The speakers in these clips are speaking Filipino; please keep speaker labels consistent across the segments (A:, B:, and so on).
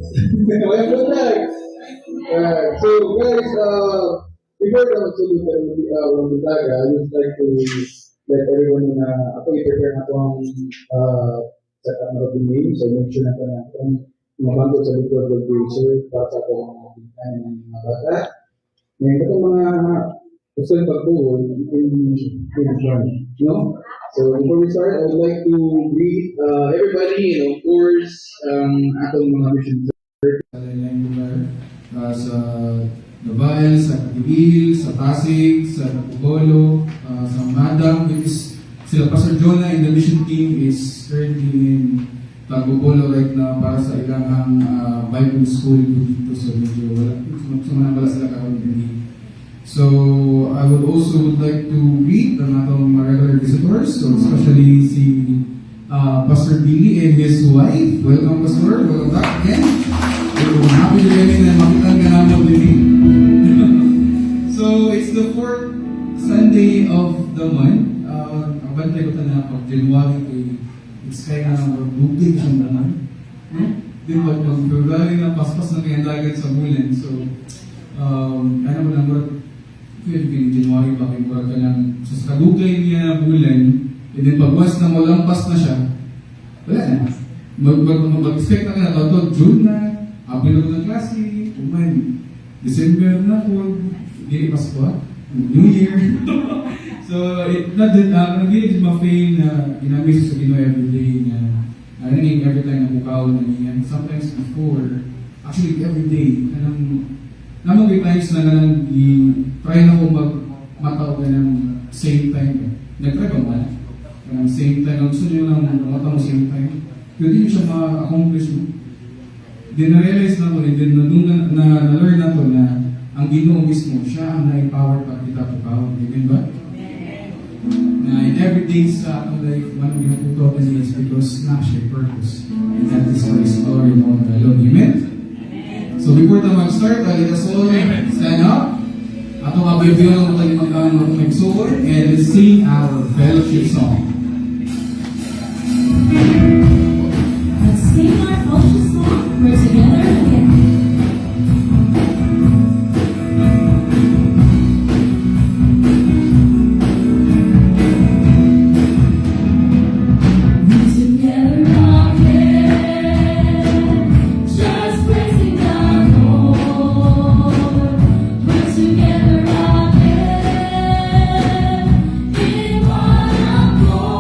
A: Welcome back. So guys, before the magsulog ng Bulaga, I would like to let everyone know na ako i-prepare na itong set up na rin name. So make sure na ito na itong mabanggol sa likod ng producer para sa itong mga pintahan ng mga bata. Ngayon, itong mga gusto yung pagbuhol, no? So before we start, I would like to greet everybody, and of course, atong mga mission sa ilang lugar, sa Naval, sa Katibil, sa Pasig, sa Bolo, sa Madam, which is sila Pastor Jonah and the mission team is currently in Tagbobolo right now para sa ilang Bible school dito sa medyo wala sila karoon. So I would also like to greet ang atong mga regular visitors, so especially si Pastor Billy and his wife. Welcome, Pastor. Welcome back again. So happy to be na makita ka naman din. So it's the fourth Sunday of the month. Abantay ko na pag January it's kaya nga magbubig siyang naman. Di ba, pag February na paspas na kaya dagat sa bulan. So ano mo lang kaya January ba kayo ka lang sa kadugay niya bulan, and then pag once na malampas na siya, wala na. Mag-expect na ka na ito, June na, abin na ko ng klase, December na po, hindi Pasko, New Year. So, nag-give ma-fail na ginamiss sa Gino everyday na narinig every time na bukaw na niya. Sometimes before, actually every day, namang may times na try na ko mag-mataw ka ng same time. Nag-try ba mo na? Same time. Gusto nyo lang mataw mo same time. Pero hindi siya ma-accomplish mo. Then na-realize na ko, and then na-learn na to na ang Ginoo mismo, siya ang na-empower pa kita to power. Amen ba? Na in every day sa ating life, one of yung puto ka niya is because na siya purpose. And that is for His glory and honor alone. Amen? So before tayo mag-start, let us all stand up. Atong abibiyo ng tayo mag-soar and sing our fellowship song.
B: Let's sing our fellowship song. We're together again.
C: Together again, in one accord.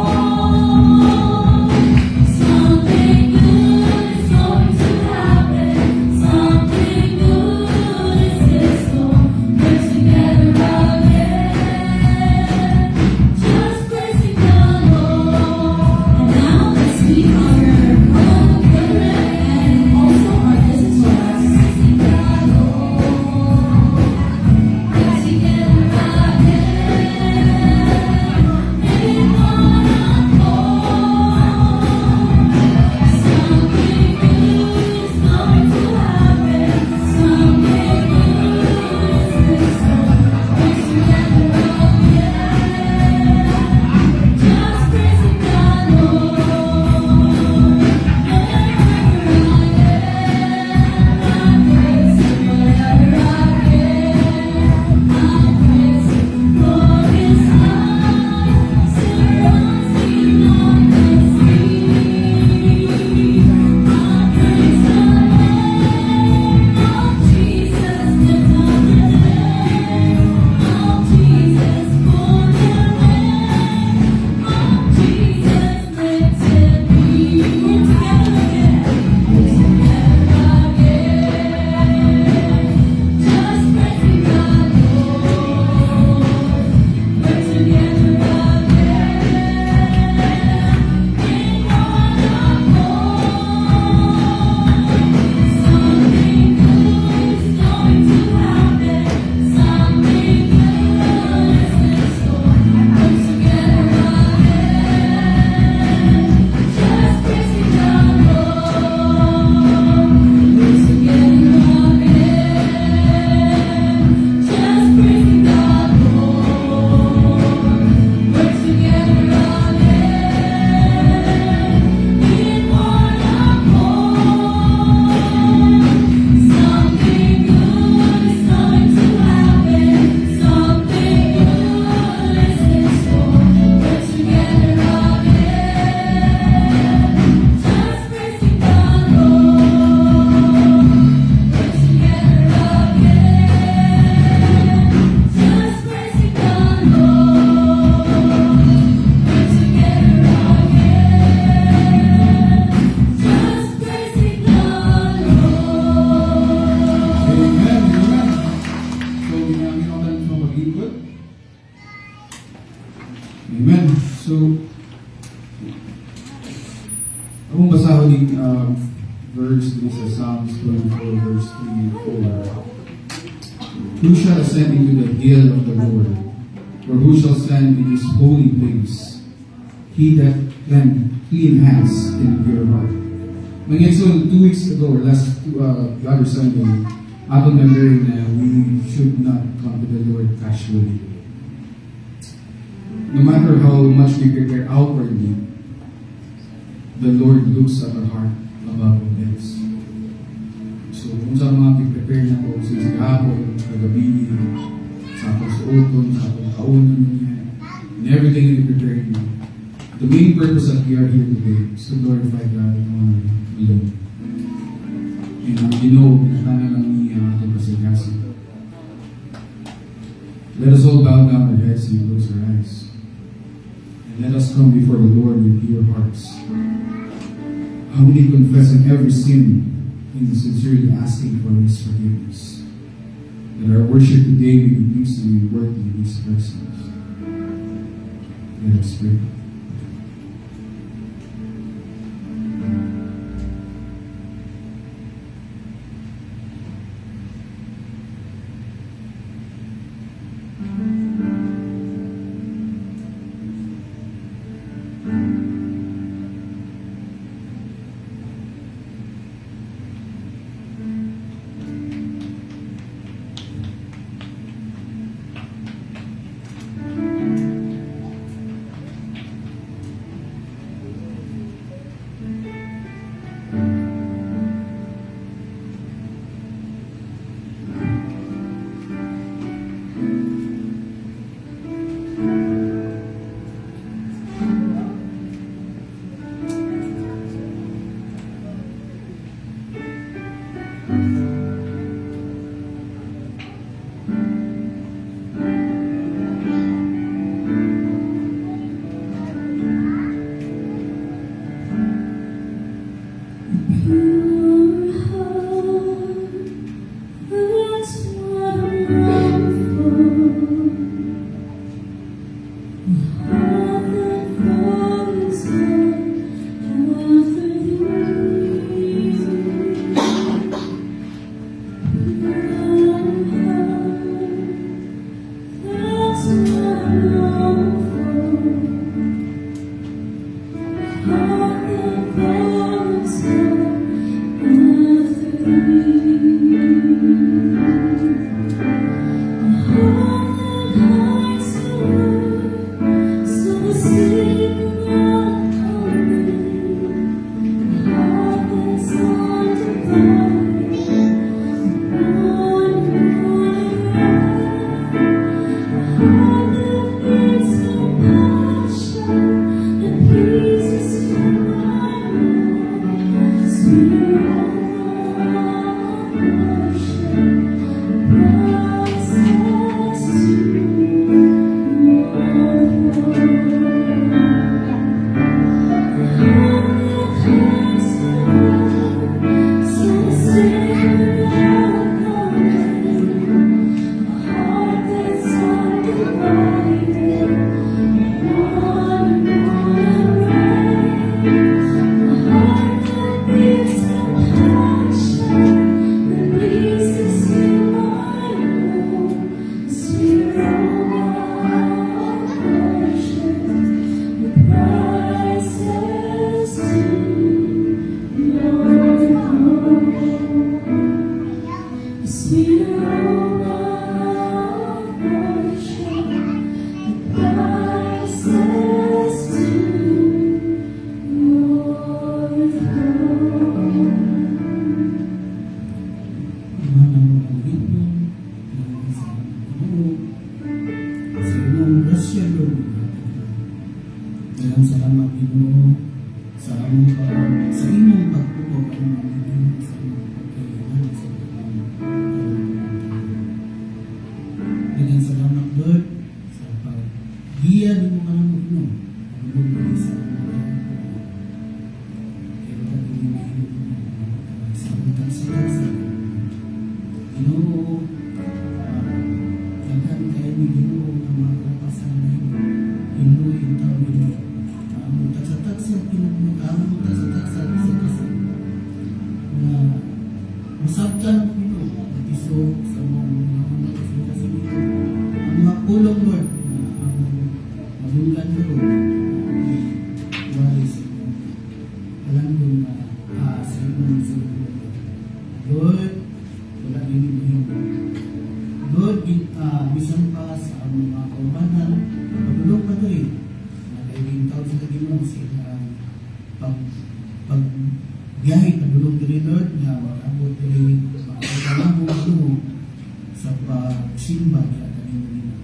A: Psalms 24, verse 3 and 4. Who shall ascend into the hill of the Lord? Or who shall stand in his holy place? He that can clean hands and pure heart. Mga so 2 weeks ago, or the other Sunday, ako na-learn na we should not come to the Lord casually. No matter how much we prepare outwardly, the Lord looks at our heart above all else. So, kung sa mga prepare na po sa hapon, kagabi, sa akong suoton, sa akong kaunan niya, and everything that we prepare niya, the main purpose that we are here today is to glorify God and honor Him alone. And you know, natana lang niya ang ating pasigasi. Let us all bow down our heads and close our eyes. And let us come before the Lord with pure hearts, humbly confessing every sin and sincerely asking for His forgiveness. That our worship today may be pleasing and worthy in His presence. Let us pray.
C: Dalang salamat Ginoo sa among sa imong pagtuo ang mga sa imong pagkailangan sa imong dalang salamat Lord sa paggiya ng mga Ginoo ang mga sa mga kaya sa mga sa Ginoo daghan kayo ni Ginoo ang mga kapasan na Ginoo yung tawag Ginoo tatsak sa pinagmukaan mo tatsak sa kasi na masabtan ko ito, iso sa mga kasi ito. Ang mga pulong Lord, na ang mabulan ko, wali sa ito. Alam ko na sa inyo sa ito. Lord, wala din ito. Lord, bisan pa sa mga kaubanan, pagulong pa ito na kaibing tao sa Ginoo sila biyahe pagulong diri Lord nga abot diri makakalamu mo sa pagsimba sa kanimo.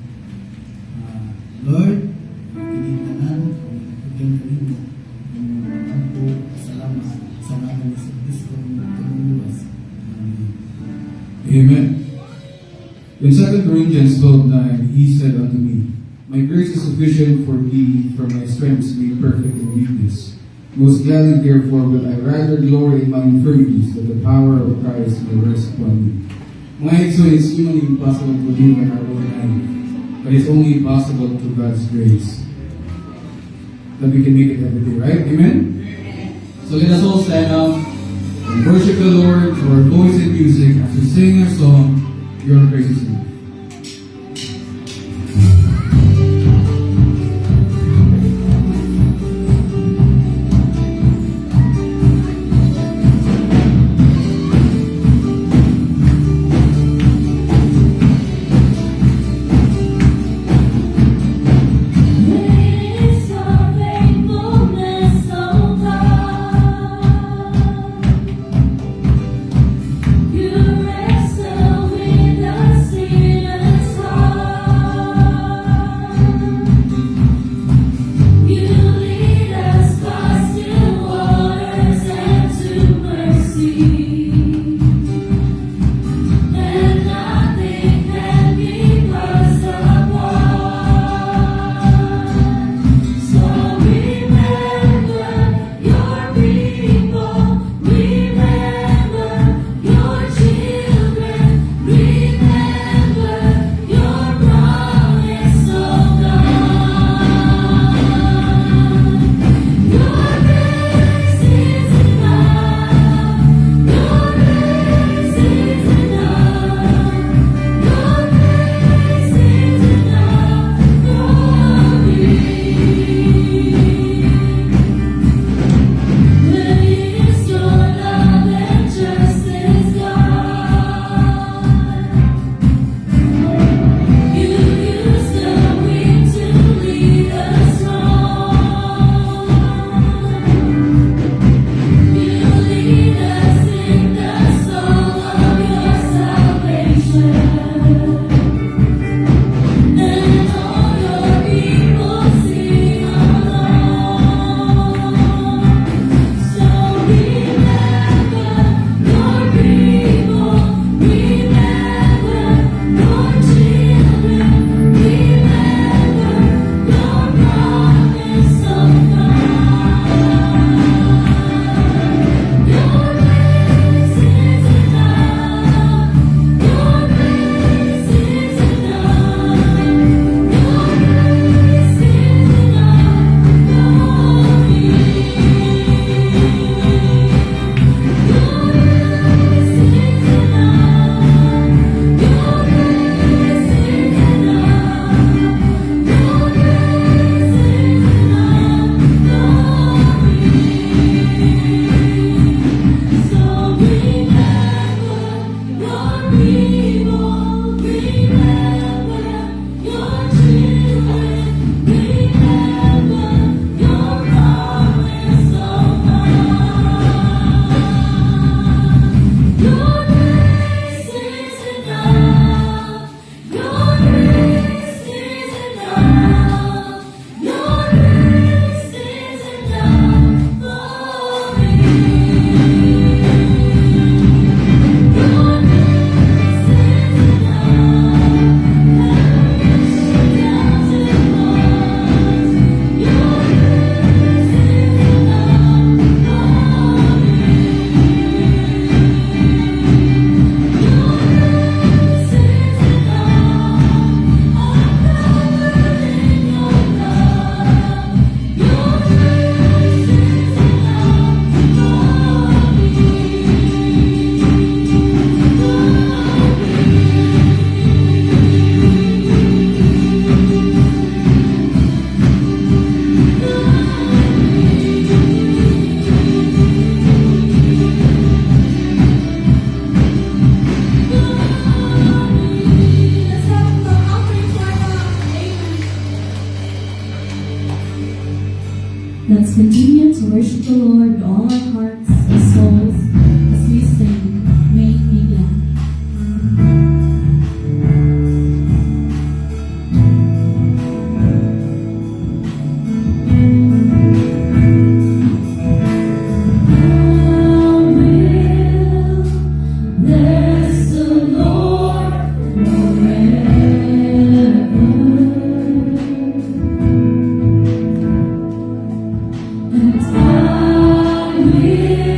C: Lord, kinitanan kung kanimo ang salamat sa ngalan ni Kristo tumuwas. Amen.
A: Amen. In 2 Corinthians 12:9, he said unto me, My grace is sufficient for thee, for my strength is made perfect in weakness. Most gladly, therefore, will I rather glory in my infirmities, that the power of Christ may rest upon me. Mga ito, it's humanly impossible to live in our own life, but it's only possible through God's grace that we can make it every day, right? Amen? So let us all stand up and worship the Lord through our voice and music as we sing our song, Your Grace is Enough.
B: Is your faithfulness, O God? You wrestle with us in continue to worship the Lord with all our hearts and souls as we sing, Make Me Glad. Bless the Lord forever, and I will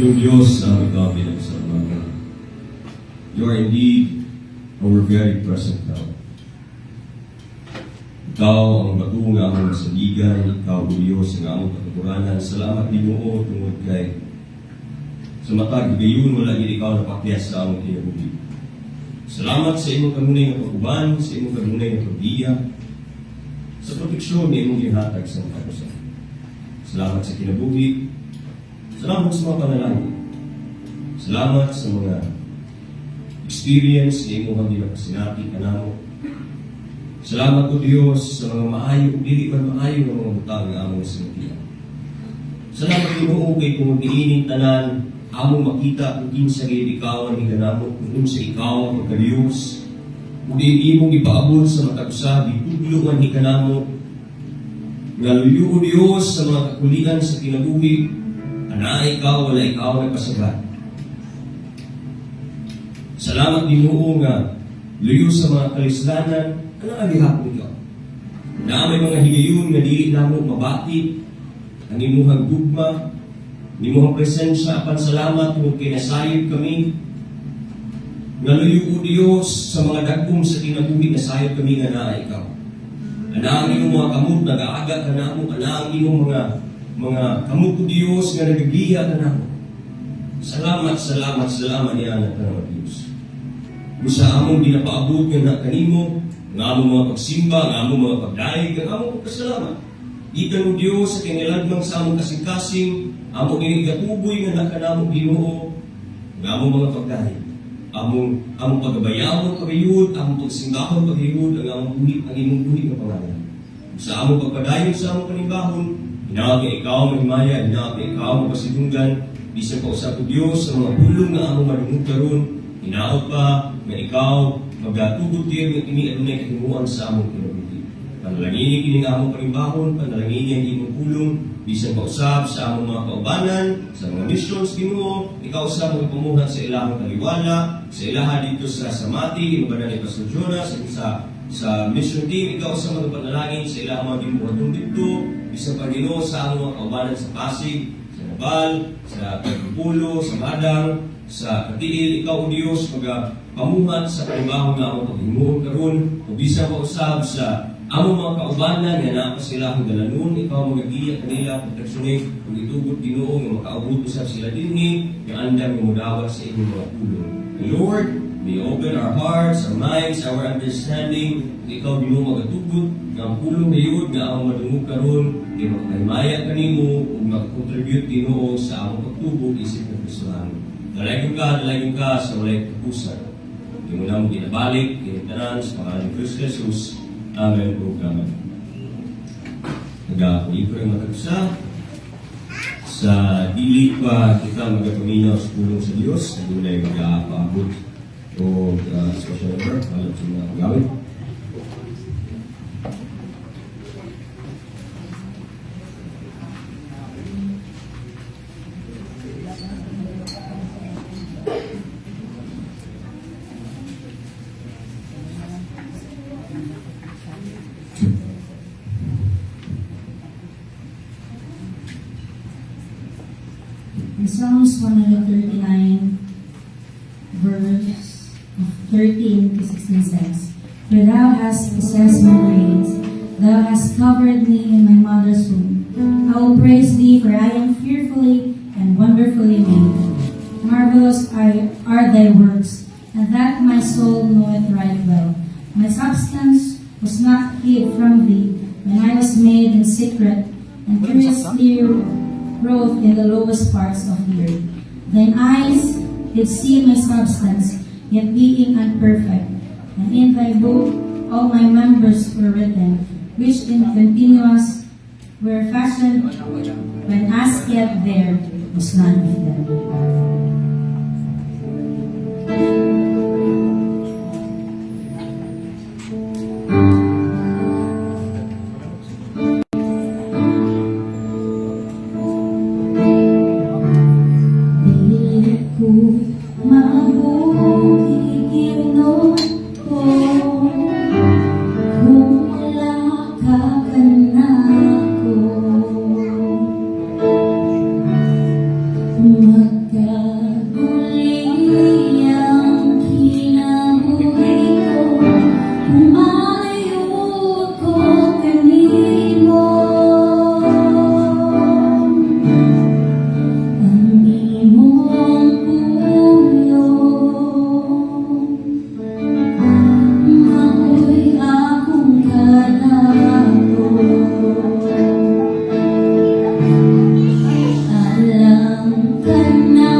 D: Yung Diyos na ikaw pinagsalamahan. You are indeed our very present help. Ikaw ang batuo nga among saligan, ikaw o Diyos ang among katuturanan. Salamat din mo tungod kay sa matag gayon wala gid ikaw napakyas sa among kinabuhi. Salamat sa imong kanunay nga pag-uban, sa imong kanunay nga pagbiya, sa proteksyon na imong gihatag sa mga kausa. Salamat sa kinabuhi. Salamat sa mga panalangin. Salamat sa mga experience na imong ginapasinati kanamo. Salamat o Diyos sa mga maayo, dili pa maayo ng mga butang nga among sinutian. Salamat Ginoo kay kung diinin tanan among makita kung kinsa gid ikaw ang higanamo, kung unsa ikaw ang pagkadiyos. Kung di imong ipaabot sa matag usa bitudlo man higanamo. Nga luyo o Diyos sa mga kakulian sa kinabuhi, ana ikaw wala ikaw ay pasagad. Salamat Ginoo nga luyo sa mga kalislanan. Ano ang gihapon ikaw? Na may mga higayon nga dili namo mabati ang imuhang gugma, ang imuhang presensya, pansalamat kung kinasayod kami. Ngaluyo o Diyos sa mga dagkong sa kinabuhi na sayod kami nga naa ikaw. Ana ang imong mga kamot nag-aaga ka namo, ana ang imong mga kamot o Diyos nga nagagiya ka namo. Salamat, salamat, salamat niya na kanang Diyos. Kung sa among ginapaabot nga na kanimo, nga among mga pagsimba, nga among mga pagdaig, nga among pagkasalamat. Ikan o Diyos sa kiniladmang sa among kasing-kasing, among inigatuboy nga nakanamong Ginoo, nga among mga pagdaig. Among pagabayawon pagayod, among pagsimbahon pagayod, ang among buhi, ang imong buhi nga pangalan. Sa among pagpadayon sa among panimbahon, hinawag nga ikaw mahimaya, hinawag nga ikaw mapasidunggan, bisan pa usap o Diyos sa mga pulong nga among madungog karon, hinawag pa nga ikaw magatugot kayo ng ini-adunay kahimuan sa among kinabuhi. Panalangini kini nga among panimbahon, panalangini ang imong pulong, bisan pa usab sa among mga kaubanan, sa mga missions Ginoo, ikaw usab ang pamuhat sa ilahang kaliwala, sa ilaha dito sa Samati, ibabanan ni Pastor Jonas, sa mission team, ikaw usab ang panalangin sa ilahang mga gimuhatong dito, bisan pa Ginoo sa among mga kaubanan sa Pasig, sa Nabal, sa Pagpulo, sa Madang, sa Katiil, ikaw o Diyos, pamuhat sa kalimbahon nga among paghimuon karon, o bisan pa usab sa among mga kaubanan nga naa pa sila ang dalanon, ikaw magagiya kanila proteksyonin kung itugot Ginoo nga makaabot usab sila dinhi nga andam nga modawat sa inyong mga pulong. Lord, may open our hearts, our minds, our understanding, ikaw Ginoo magatugot nga ang pulong gayud nga among madungog karon kay makahimaya kanimo ug makakontribute Ginoo sa among pagtubo isip ng Kristohan. Dalaygon ka sa walay kapusan. Hindi mo naman ginabalik, ginitanan sa pangalan ni Kristo Jesus. Amen po, amen. Nag-aakulit ko yung matagsa. Sa dili pa kita magapaminaw sa tulong sa Diyos, na dunay mag-aapabot o special number, alam sa mga pagawin.
B: In Psalms 139, verse 13 to 16 says, For thou hast possessed my reins, thou hast covered me in my mother's womb. I will praise thee, for I am fearfully and wonderfully made. Marvelous are thy works, and that my soul knoweth right well. My substance was not hid from thee when I was made in secret, and curiously wrote in the lowest parts of the earth. Thine eyes did see my substance, yet being unperfect. And in thy book all my members were written, which in continuous were fashioned, when as yet there was none of them. Pag-uli ang kinabuhi ko, umalayo ako kanimo. Ang imong pulong, mao'y akong kalabot. Alam ka na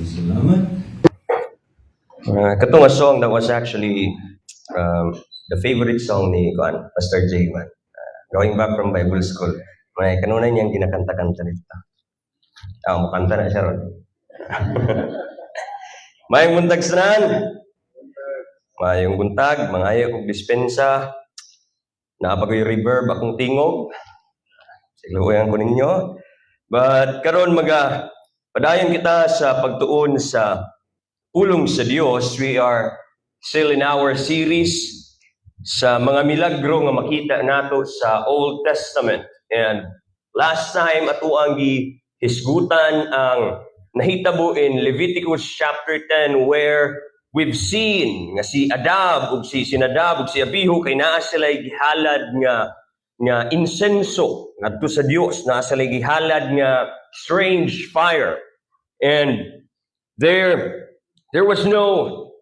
D: Salamat. Katong a song that was actually the favorite song ni Pastor Jayman. Going back from Bible school, may kanunay niyang kinakanta-kanta dito. Makanta na siya ron. Mayong buntag sanan. Mayong buntag, mangayo kong dispensa. Napagoy reverb akong tingog. Sigluoyan ko ninyo. But karon padayon kita sa pagtuon sa pulong sa Dios. We are still in our series sa mga milagro nga makita nato sa Old Testament. And last time ato ang gihisgutan ang nahitabo in Leviticus chapter 10 where we've seen nga si Adab ug si Nadab ug si Abihu kay naa sila gihalad nga insenso ngadto sa Dios, naa sila gihalad nga strange fire. And there was no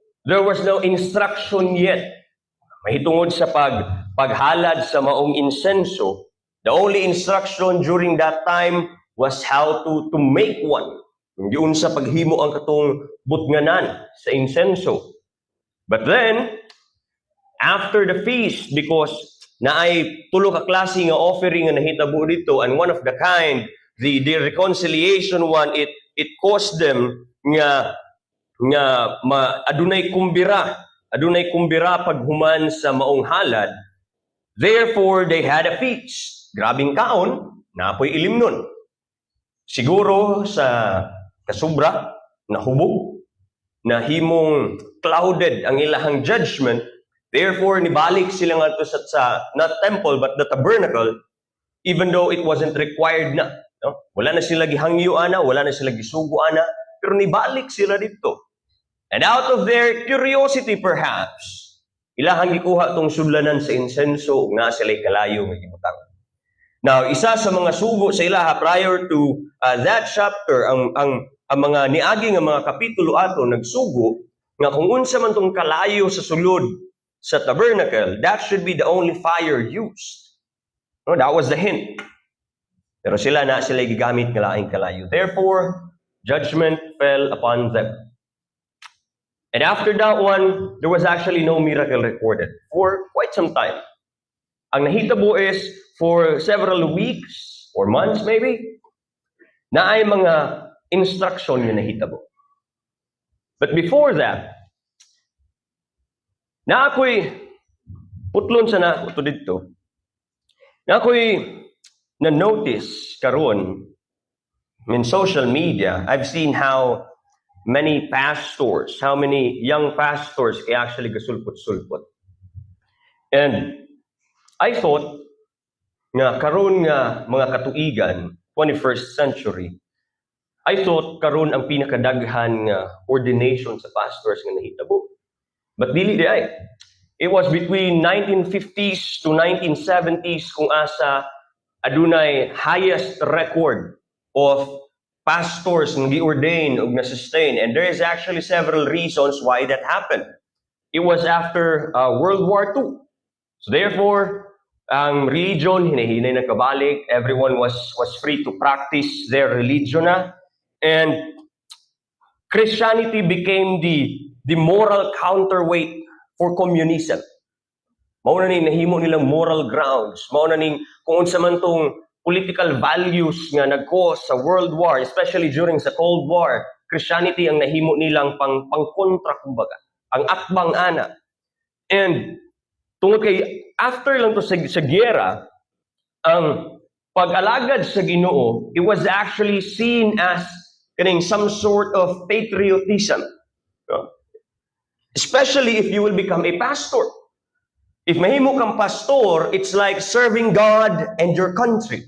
D: instruction yet mahitungod sa paghalad sa maong insenso. The only instruction during that time was how to make one. Yung sa paghimo ang katong butnganan sa insenso. But then, after the feast, because naay tulo ka klase nga offering nga nahitabo dito, and one of the kind, the reconciliation one, it caused them nga adunay kumbira paghuman sa maong halad. Therefore, they had a feast. Grabing kaon, napoy ilim nun. Siguro sa kasubra, nahubog, nahimong clouded ang ilahang judgment. Therefore, nibalik sila nga to sa not temple but the tabernacle, even though it wasn't required na. No? Wala na sila gihangyo ana, wala na sila gisugo ana, pero nibalik sila dito. And out of their curiosity perhaps, ilahang gikuha tong sudlanan sa insenso nga sila kalayo nga gibutang. Now, isa sa mga sugo sa ilaha prior to that chapter, ang mga niagi nga mga kapitulo ato nagsugo nga kung unsa man tong kalayo sa sulod sa tabernacle, that should be the only fire used. No, that was the hint. Pero sila gigamit nga laing kalayo. Therefore, judgment fell upon them. And after that one, there was actually no miracle recorded for quite some time. Ang nahitabo is for several weeks or months maybe, na ay mga instruction nga nahitabo. But before that, na ako'y putlon sa na ito dito, na ako'y na-notice karon in social media. I've seen how many young pastors ay actually gasulpot-sulpot. And I thought nga karon nga mga katuigan, 21st century, I thought karon ang pinakadaghan nga ordination sa pastors nga nahitabo. But dili di ay. It was between 1950s to 1970s kung asa adunay highest record of pastors nga gi-ordain ug na-sustain. And there is actually several reasons why that happened. It was after World War II. So therefore, ang religion hinahinay na kabalik. Everyone was free to practice their religion na. And Christianity became the moral counterweight for communism. Mao na ning nahimo nilang moral grounds. Mao na ning kung unsa man tong political values nga nag-cause sa World War, especially during sa Cold War, Christianity ang nahimo nilang pangkontra kumbaga. Ang akbang ana. And tungod kay after lang to sa giyera, ang pag-alagad sa Ginoo, it was actually seen as kaning some sort of patriotism. Especially if you will become a pastor. If mahimo kang pastor, it's like serving God and your country.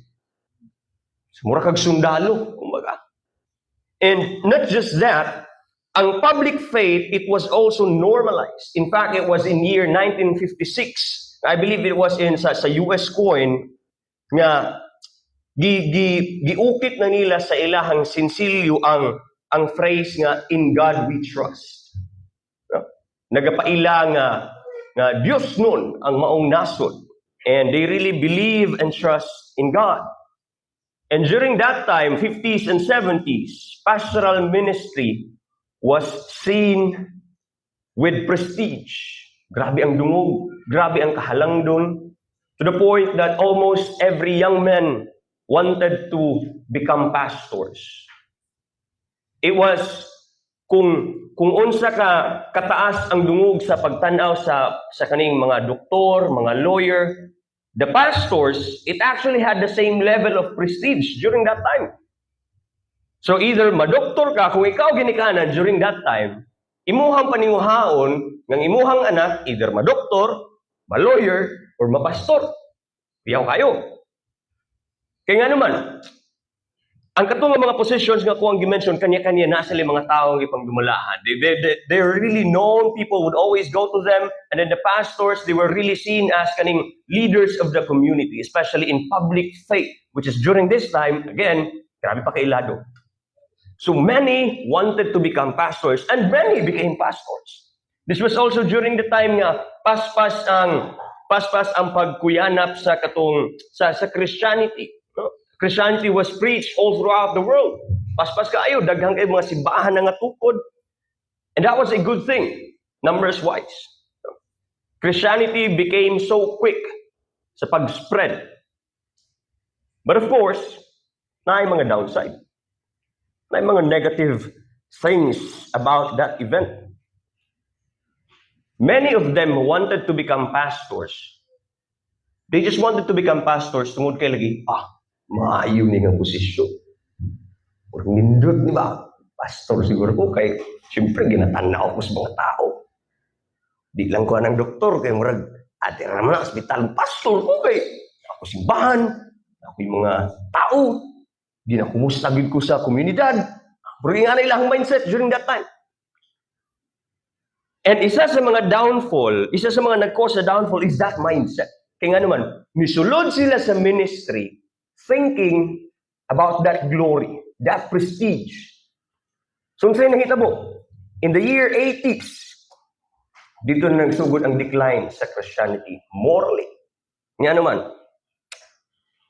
D: Mura kag sundalo, kumbaga. And not just that, ang public faith, it was also normalized. In fact, it was in year 1956. I believe it was in sa US coin nga giukit na nila sa ilahang sinsilyo ang phrase nga in God we trust. Nagapaila nga Dios nun ang maong nasod, and they really believe and trust in God. And during that time, 50s and 70s, pastoral ministry
E: was seen with prestige. Grabe ang dungog, grabe ang kahalangdon, to the point that almost every young man wanted to become pastors. It was kung unsa ka kataas ang dungog sa pagtanaw sa kaning mga doktor, mga lawyer, the pastors, it actually had the same level of prestige during that time. So either madoktor ka, kung ikaw ginikanan during that time, imuhang paninguhaon ng imuhang anak, either madoktor, ma-lawyer, or mapastor. Iyaw kayo. Kaya nga naman, ang katong mga positions nga ko ang dimension, kanya-kanya nasa mga taong ipangdumalahan. They're really known, people would always go to them, and then the pastors, they were really seen as kaning leaders of the community, especially in public faith, which is during this time, again, grabe pa kailado. So many wanted to become pastors, and many became pastors. This was also during the time nga paspas ang pagkuyanap sa Christianity. No? Christianity was preached all throughout the world. Paspas kaayo, daghang kay mga simbahan nga tukod. And that was a good thing, numbers-wise. Christianity became so quick sa pag-spread. But of course, na mga downside. May mga negative things about that event. Many of them wanted to become pastors. They just wanted to become pastors tungod kay lagi, maayo ni nga posisyon. Or nindot, di ba? Pastor siguro ko kay, siyempre, ginatanaw ko sa mga tao. Di lang ko ng doktor, kay murag, ate naman ang hospital, pastor ko kay, ako simbahan, ako yung mga tao, di na kumusagid ko sa komunidad. Pero nga na ilang mindset during that time. And isa sa mga nag-cause sa downfall is that mindset. Kaya nga naman, misulod sila sa ministry thinking about that glory, that prestige. So, sa'yo nahitabo, in the year 80s, dito na nagsugod ang decline sa Christianity morally. Nga naman,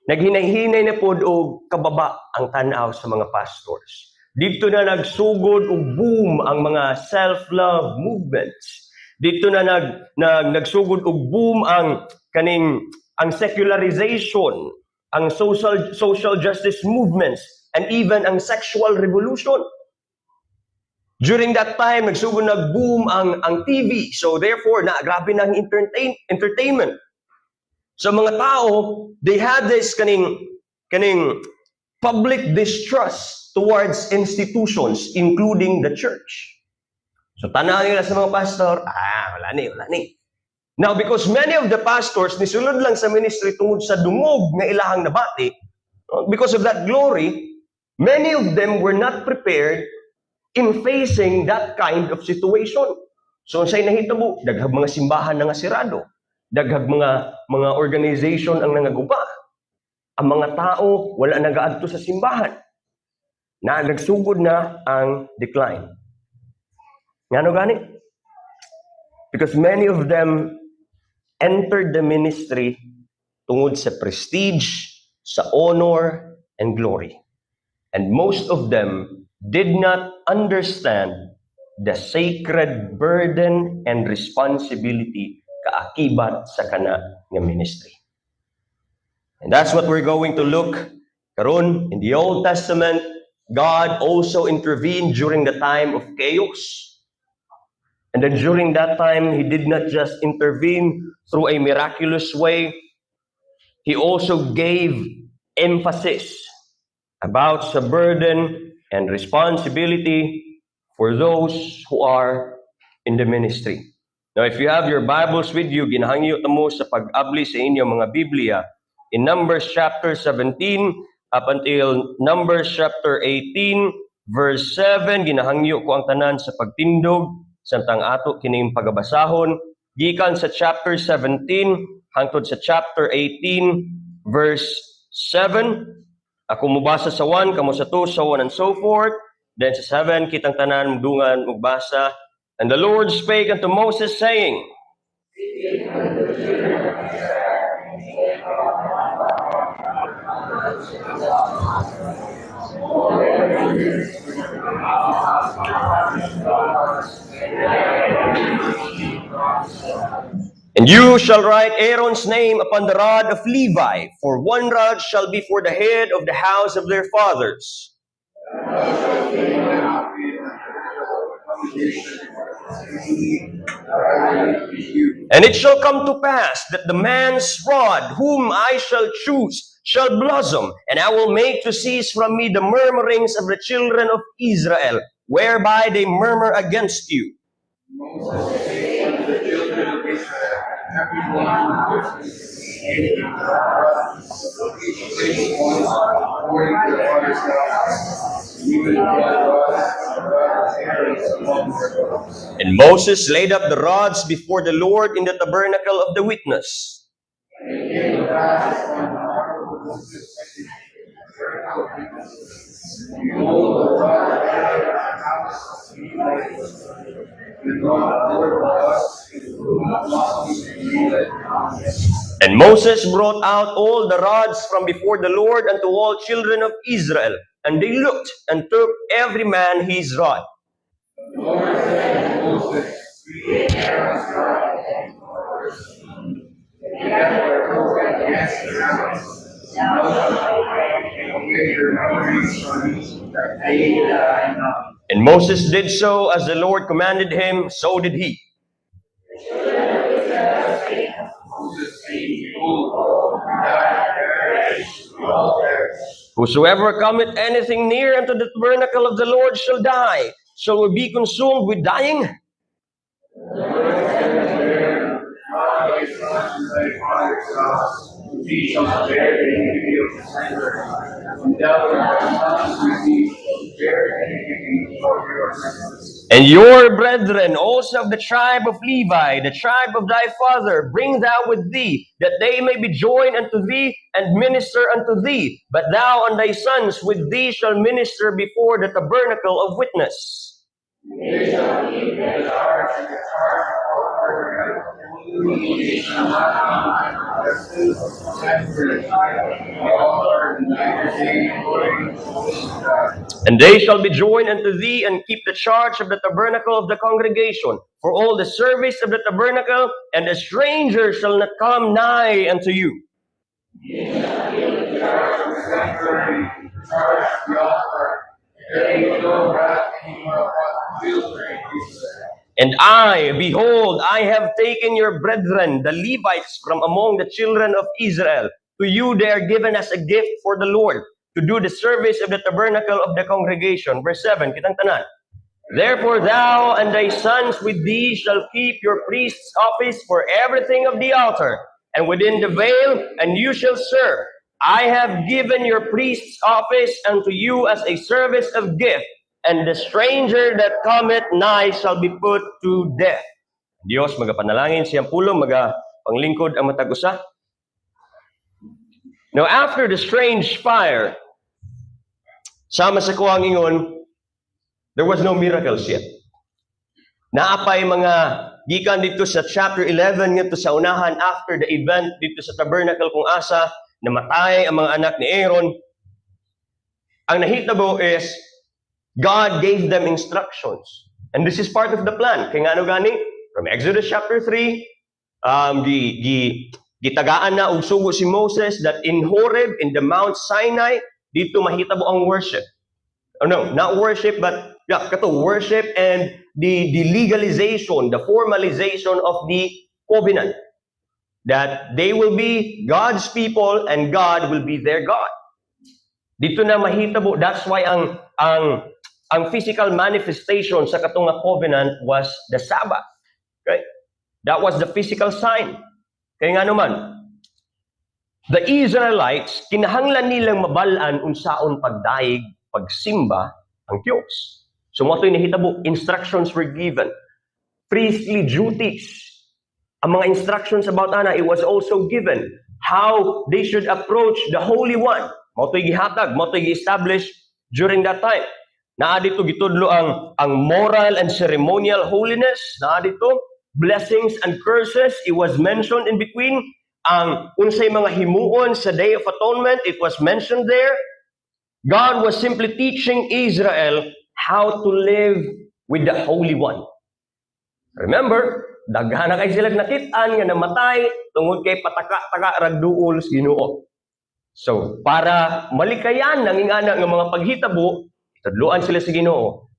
E: naghinay-hinay na po o kababa ang tanaw sa mga pastors. Dito na nagsugod o boom ang mga self-love movements. Dito na nagsugod o boom ang secularization, ang social justice movements, and even ang sexual revolution. During that time, nagsugod nag-boom ang TV. So therefore, grabe na ang entertainment. So mga tao, they had this kaning public distrust towards institutions, including the church. So tanaw nila sa mga pastor, wala ni. Now, because many of the pastors nisulod lang sa ministry tungod sa dungog nga ilahang nabati, because of that glory, many of them were not prepared in facing that kind of situation. So sa'y nahitabo, daghang mga simbahan na nga sirado, daghang mga organization ang nangaguba. Ang mga tao wala nagaadto sa simbahan. Na nagsugod na ang decline. Ngano gani? Because many of them entered the ministry tungod sa prestige, sa honor, and glory. And most of them did not understand the sacred burden and responsibility kaakibat sa kana nga ministry. And that's what we're going to look karon in the Old Testament. God also intervened during the time of chaos. And then during that time, He did not just intervene through a miraculous way. He also gave emphasis about the burden and responsibility for those who are in the ministry. Now, if you have your Bibles with you, ginahangyo mo sa pag-abli sa inyong mga Biblia in Numbers chapter 17 up until Numbers chapter 18, verse 7, ginahangyo ko ang tanan sa pagtindog, samtang ato kining pagabasahon, gikan sa chapter 17, hangtod sa chapter 18, verse 7. Ako mubasa sa 1, kamo sa 2, so on and so forth. Then sa 7, kitang tanan, mudungan, magbasa. And the Lord spake unto Moses, saying, And you shall write Aaron's name upon the rod of Levi, for one rod shall be for the head of the house of their fathers. And it shall come to pass that the man's rod, whom I shall choose, shall blossom, and I will make to cease from me the murmurings of the children of Israel, whereby they murmur against you. And Moses laid up the rods before the Lord in the tabernacle of the witness. And Moses brought out all the rods from before the Lord unto all children of Israel. And they looked and took every man his rod. And Moses did so as the Lord commanded him, so did he. Whosoever cometh anything near unto the tabernacle of the Lord shall die. Shall we be consumed with dying? And your brethren also of the tribe of Levi, the tribe of thy father, bring thou with thee, that they may be joined unto thee and minister unto thee. But thou and thy sons with thee shall minister before the tabernacle of witness. And they shall be joined unto thee and keep the charge of the tabernacle of the congregation for all the service of the tabernacle, and a stranger shall not come nigh unto you. And I, behold, I have taken your brethren, the Levites, from among the children of Israel. To you they are given as a gift for the Lord, to do the service of the tabernacle of the congregation. Verse 7, kitang tanan. Therefore thou and thy sons with thee shall keep your priest's office for everything of the altar, and within the veil, and you shall serve. I have given your priest's office unto you as a service of gift, and the stranger that cometh nigh shall be put to death. Diyos, magapanalangin siyang pulong, panglingkod ang matag usa. Now, after the strange fire, sama sa kuwang ingon, there was no miracles yet. Naapay mga gikan dito sa chapter 11 ngadto sa unahan after the event dito sa tabernacle kung asa namatay ang mga anak ni Aaron. Ang nahitabo is God gave them instructions. And this is part of the plan. Kaya nga ano gani? From Exodus chapter 3, gitagaan na og sugo si Moses that in Horeb, in the Mount Sinai, dito mahitabo ang worship. Oh no, not worship, but worship and the legalization, the formalization of the covenant. That they will be God's people and God will be their God. Dito na mahitabo. That's why ang physical manifestation sa katong nga covenant was the Sabbath. Okay? That was the physical sign. Kaya nga naman, the Israelites, kinahanglan nilang mabalaan unsaon pagdaig, pagsimba ang Diyos. So mo ito'y nahitabo, instructions were given. Priestly duties. Ang mga instructions about ana, it was also given how they should approach the Holy One. Mo ito'y gihatag, mo ito'y gi-establish during that time. Naa dito gitudlo ang moral and ceremonial holiness. Naa dito blessings and curses. It was mentioned in between. Ang unsay mga himuon sa Day of Atonement, it was mentioned there. God was simply teaching Israel how to live with the Holy One. Remember, daghan na kay sila nakitaan nga namatay tungod kay pataka-taka ragduol sa Ginoo. So, para malikayan nang ingana nga mga paghitabo, itudloan sila sa Ginoo.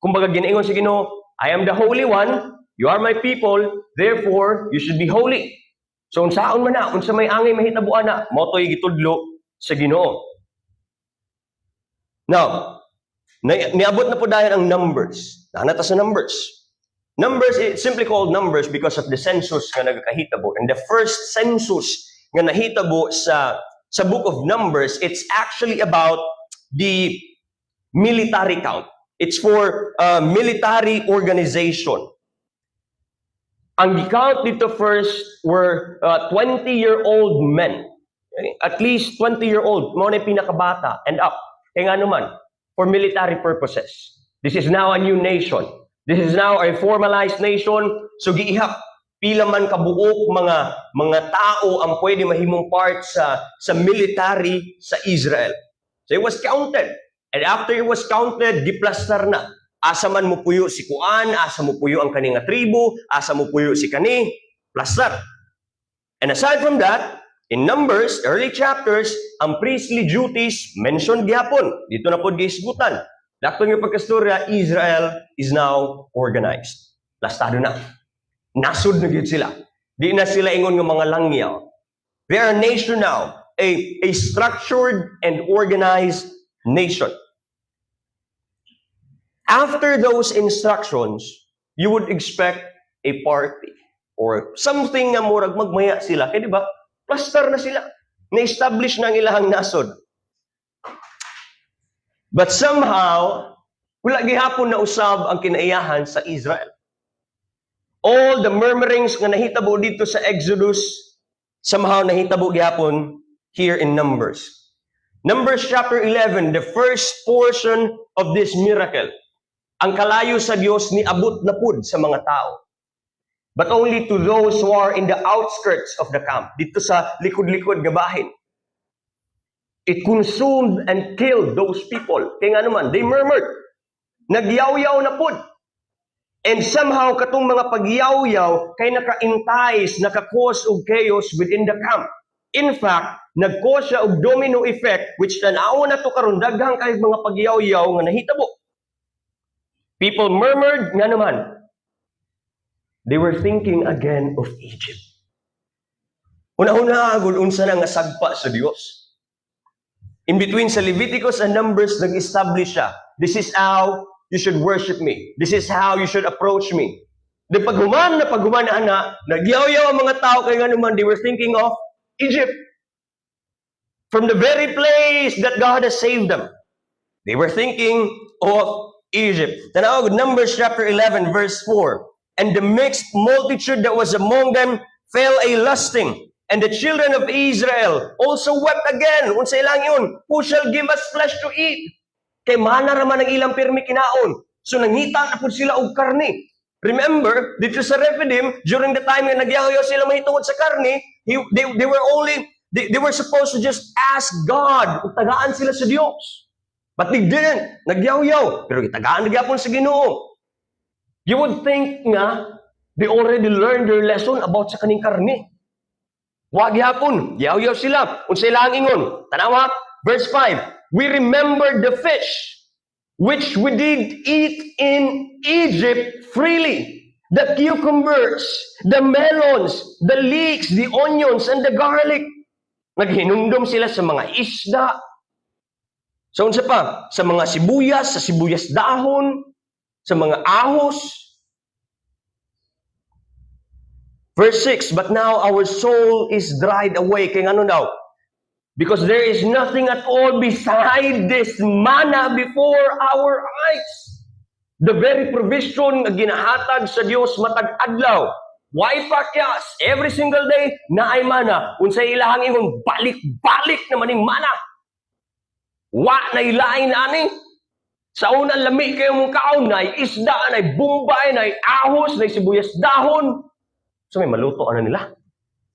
E: Kumbaga ginaingon sa Ginoo, I am the Holy One, you are my people, therefore you should be holy. So, unsaon man na, unsa may angay mahitabuan na, mao to'y gitudlo sa Ginoo. Now, niabot na po dahil ang Numbers. Nahanata sa Numbers. Numbers, it's simply called Numbers because of the census nga nagkahitabo. And the first census nga nahitabo sa book of Numbers, it's actually about the military count. It's for military organization. Ang gi-count dito first were 20-year-old men. Okay? At least 20-year-old, mo na pinakabata and up. Kaya nga naman, for military purposes. This is now a new nation. This is now a formalized nation. So giihap, pila man kabuok mga tao ang pwede mahimong part sa military sa Israel. So it was counted. And after it was counted, giplastar na. Asa man mo puyo si Kuan, asa mo puyo ang kani nga tribo, asa mo puyo si kani, plastar. And aside from that, in Numbers, early chapters, ang priestly duties mentioned gihapon. Dito na po giisgutan. Dakto nga pagkastorya, Israel is now organized. Plastado na. Nasud na gyud sila. Di na sila ingon nga mga langyaw. They are a nation now, a structured and organized nation. After those instructions, you would expect a party or something nga murag magmaya sila. Kaya di ba? Plaster na sila. Na-establish na ang ilahang nasod. But somehow, wala gihapon na usab ang kinaiyahan sa Israel. All the murmurings nga nahitabo dito sa Exodus, somehow nahitabo gihapon here in Numbers. Numbers chapter 11, the first portion of this miracle. Ang kalayo sa Dios ni abot na pud sa mga tao. But only to those who are in the outskirts of the camp. Dito sa likod-likod nga bahin. It consumed and killed those people. Kaya nga naman, they murmured. Nagyaw-yaw na pud. And somehow, katong mga pagyaw-yaw, kay naka-entice, naka-cause of chaos within the camp. In fact, nag-cause siya og domino effect, which tanaw na to karon daghang kay mga pagyaw-yaw nga nahitabo. People murmured nga naman. They were thinking again of Egypt. Una-una, unsa na nga sagpa sa Dios. In between sa Leviticus and Numbers, nag-establish siya. This is how you should worship me. This is how you should approach me. De paghuman na, nagyaw-yaw ang mga tao kay nga naman, they were thinking of Egypt. From the very place that God has saved them. They were thinking of Egypt. Tanaw, Numbers chapter 11, verse 4. And the mixed multitude that was among them fell a lusting. And the children of Israel also wept again. Unsay lang yun? Who shall give us flesh to eat? Kay mana raman ang ilang pirmi kinaon. So nangita na po sila og karne. Remember, dito sa Rephidim, during the time nga nagyahoyo sila mahitungod sa karne, they were supposed to just ask God ug tagaan sila sa Dios. But they didn't. Nagyaw-yaw. Pero itagaan na gyapon sa Ginoo. You would think nga, they already learned their lesson about sa kaning karne. Wag gyapon. Yaw-yaw sila. Unsay lang ingon. Tanawa, verse 5. We remembered the fish, which we did eat in Egypt freely. The cucumbers, the melons, the leeks, the onions, and the garlic. Naghinumdum sila sa mga isda. So, unsa pa? Sa mga sibuyas, sa sibuyas dahon, sa mga ahos. Verse 6, but now our soul is dried away. Kaya ano daw? Because there is nothing at all beside this manna before our eyes. The very provision na ginahatag sa Dios matag adlaw. Why pakyas? Every single day, na ay mana. Unsay ilahang ingon, balik-balik naman yung mana. Wa na ilain ani. Sa unang lami kayo mong kaon, na isda, na bumbay, na ahos, na sibuyas dahon. So may maluto ano nila?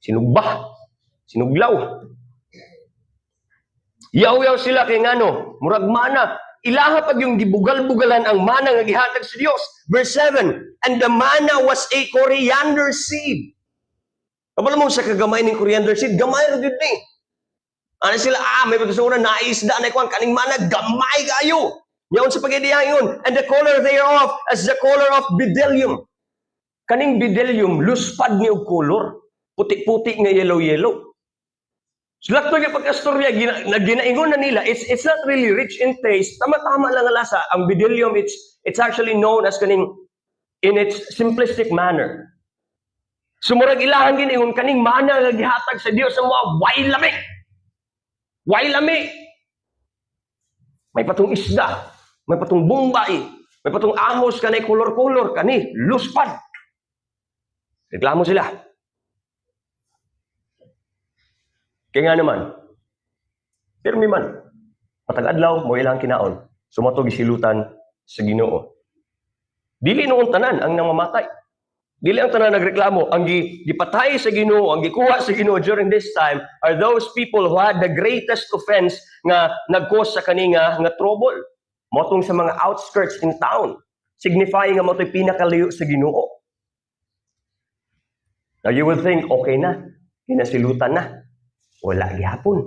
E: Sinugba. Sinuglaw. Yaw-yaw sila kay ngano, murag mana. ilaha pag yung gibugal-bugalan ang mana nga gihatag sa Dios. Verse 7, and the manna was a coriander seed. Kabalo mo sa kagamay ng coriander seed, gamay ra gyud ni. Ano sila, may pagkasuran, naisda na ikuan, kaning mana, gamay kayo. Yaon sa pag-ideya yun. And the color thereof as the color of bdellium. Kaning bdellium, luspad ni og color. Puti-puti nga yellow-yellow. So, lakto yung pagkastorya, ginaingon na nila, it's not really rich in taste. Tama-tama lang ang lasa. Ang bdellium, it's actually known as kaning, in its simplistic manner. Sumurag ilahan ginaingon, kaning mana nga gihatag sa Dios sa mga wailami. Wailami. May patong isda. May patong bumbay, may patong ahos, kanay kolor-kolor, kani, luspad. Reklamo sila. Kaya nga naman, pirmi man, matag-adlaw, mo ilang kinaon, sumatog isilutan sa Ginoo. Dili noon tanan ang namamatay. Dili ang tanan nagreklamo. Ang gipatay sa Ginoo, ang gikuha sa Ginoo during this time are those people who had the greatest offense nga nag-cause sa kaninga nga trouble. Motong sa mga outskirts in town, signifying nga moto'y pinakalayo sa Ginoo. Now you will think, okay na, kinasilutan na. Wala gihapon.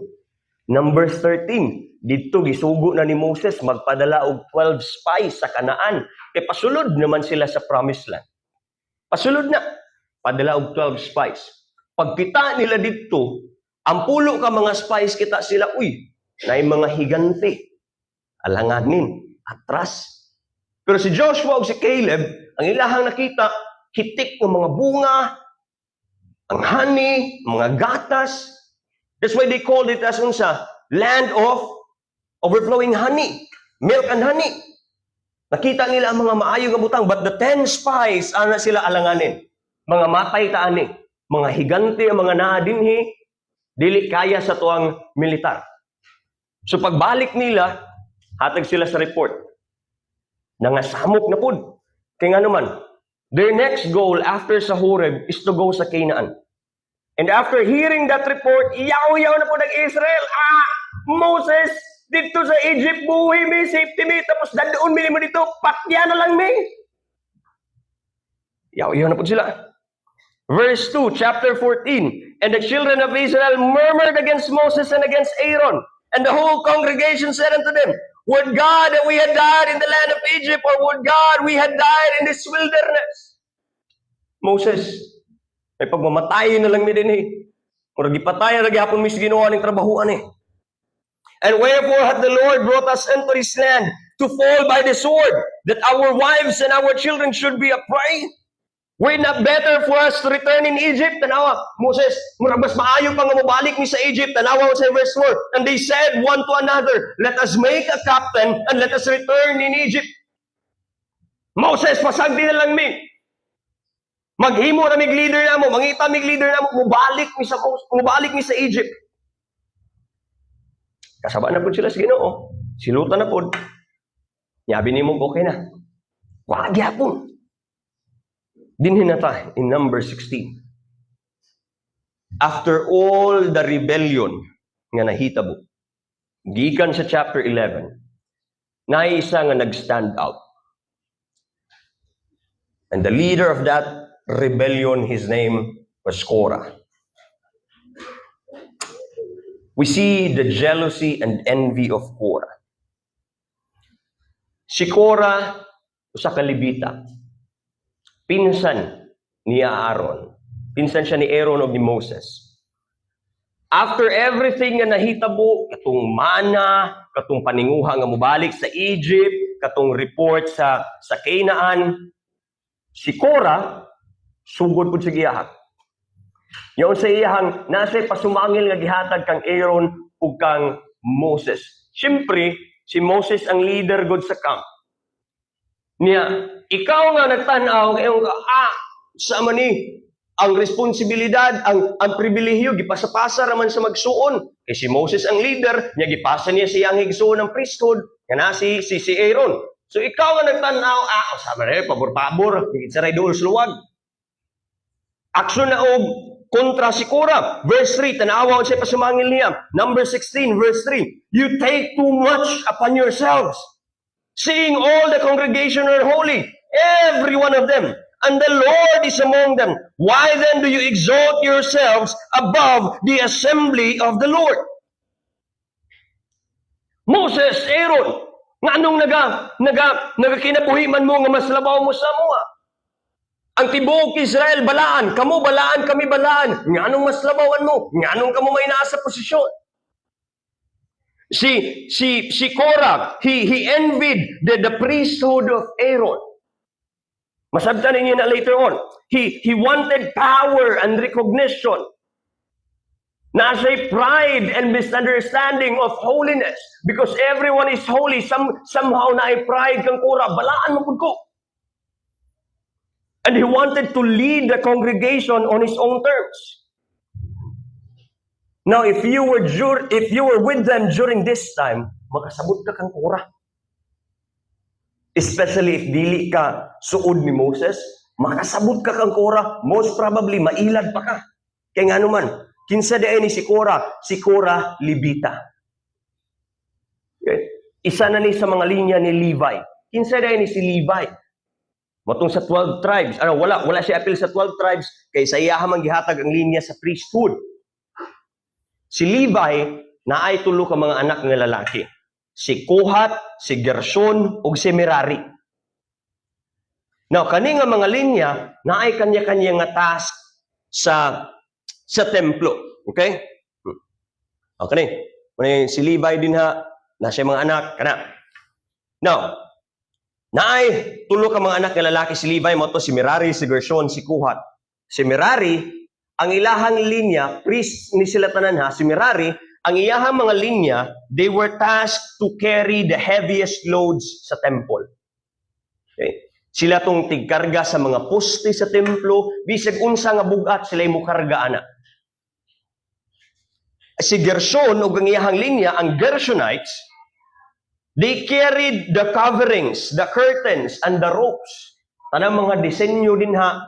E: Numbers 13, dito gisugo na ni Moses magpadala og 12 spies sa Kanaan. Kaya pasulod naman sila sa promised land. Pasulod na, padala og 12 spies. Pagpita nila dito, ang pulo ka mga spies kita sila, na mga higante. Alanganin, atras. Pero si Joshua o si Caleb, ang ilahang nakita, hitik ng mga bunga, ang honey, mga gatas. That's why they called it as unsa, land of overflowing honey, milk and honey. Nakita nila ang mga maayo nga butang, but the 10 spies, ana sila alanganin. Mga matay taani, mga higante, mga naadinhi, dili kaya sa tuang militar. So pagbalik nila, hatag sila sa report. Nangasamok na pud. Kaya nga naman, their next goal after sa Horeb is to go sa Canaan. And after hearing that report, iyaw-yaw na po nag-Israel. Moses, dito sa Egypt, buhay mi, safety mi, tapos daddoon mi mo dito, patya na lang mi. Iyaw-yaw na po sila. Verse 2, chapter 14, and the children of Israel murmured against Moses and against Aaron. And the whole congregation said unto them, would God that we had died in the land of Egypt, or would God we had died in this wilderness? Moses, may pagmamatayin na lang mi din Kung gipatayan na gyapon mi sa Ginoo ning trabahuan And wherefore hath the Lord brought us into this land to fall by the sword, that our wives and our children should be a prey? Were it not better for us to return in Egypt? Tanawa, Moses, murag mas maayo pa nga mobalik mi sa Egypt. Tanawa sa verse 4. And they said one to another, let us make a captain and let us return in Egypt. Moses, pasagdi na lang mi. Maghimo na mig leader namo, mangita mig leader namo, mubalik mi sa Egypt. Kasaba na po sila sa Ginoo. Silutan na po. Yabi ni mo, okay na. Wag yapon. Dinhin na ta in number 16. After all the rebellion nga nahitabo, gikan sa chapter 11, naisa nga nag-stand out. And the leader of that rebellion, his name was Korah. We see the jealousy and envy of Korah. Si Korah, usa ka Levita, pinsan ni Aaron. Pinsan siya ni Aaron o ni Moses. After everything nga nahitabo, katong mana, katong paninguha nga mubalik sa Egypt, katong report sa Canaan, si Korah, sugod po sa gihahak. Yung sa iyahang, nasa pasumangil nga gihatag kang Aaron o kang Moses. Siyempre, si Moses ang leader god sa camp. Niya, ikaw nga nagtanaw, ngayon ka, sama ni, ang responsibilidad, ang pribilehiyo, gipasa-pasa raman sa magsuon. Eh si Moses ang leader, niya gipasa niya siyang higsuon ng priesthood, nga na si Aaron. So ikaw nga nagtanaw, sama na pabor-pabor, higit-saray dool sluwag. Aksyon na og kontra si Korah. Verse 3, tanawa siya pasumangil niya. Number 16, verse 3, you take too much upon yourselves. seeing all the congregation are holy, every one of them, and the Lord is among them. Why then do you exalt yourselves above the assembly of the Lord? Moses, Aaron, nga anong nagakinabuhi man mo nga mas labaw mo sa mua? Ang tibuok Israel balaan, kamo balaan, kami balaan. Nga anong mas labawan mo? Nga anong kamo may naasa posisyon? Si Korah, he envied the priesthood of Aaron. Masabtan ninyo na later on. He wanted power and recognition. Nasa pride and misunderstanding of holiness. Because everyone is holy. Somehow na pride kang Korah. Balaan mo ko. And he wanted to lead the congregation on his own terms. Now, if you were with them during this time, makasabot ka kang Korah. Especially if dili ka suod ni Moses, makasabot ka kang Korah, most probably mailad pa ka. Kaya nga naman, kinsa daay ni si Korah Levita. Okay? Isa na ni sa mga linya ni Levi. Kinsa daay ni si Levi. Matong sa 12 tribes. Wala siya appeal sa 12 tribes kay sa iya man gihatag ang linya sa priesthood. Si Levi naay tulo ka mga anak nga lalaki. Si Kohat, si Gershon, ug si Merari. Now, kani nga mga linya, naay kanya-kanya nga task sa templo. Okay? Okay. Si Levi din ha, na siya mga anak, kana. Now, naay tulo ka mga anak nga lalaki si Levi, mo to si Merari, si Gershon, si Kohat. Si Merari, ang ilahang linya, priest ni sila tanan ha, si Merari, ang iyahang mga linya, they were tasked to carry the heaviest loads sa temple. Okay? Sila tong tigkarga sa mga poste sa templo, bisag unsa nga bugat sila mukarga ana. Si Gershon, o ang iyahang linya, ang Gershonites, they carried the coverings, the curtains, and the ropes. Tanang mga disenyo din ha,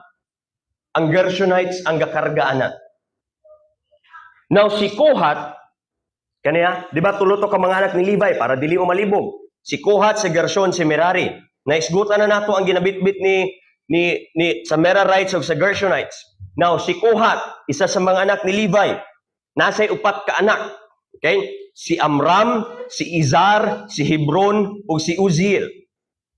E: ang Gershonites ang gakarga ana. Now, si Kohat, kaniya, di ba tulo to ka mga anak ni Levi para dili mo malibog. Si Kohat, si Gershon, si Merari. Naisgutan na nato ang ginabitbit ni sa Merarites o sa Gershonites. Now, si Kohat, isa sa mga anak ni Levi, nasa'y upat ka anak. Okay? Si Amram, si Izar, si Hebron, o si Uziel.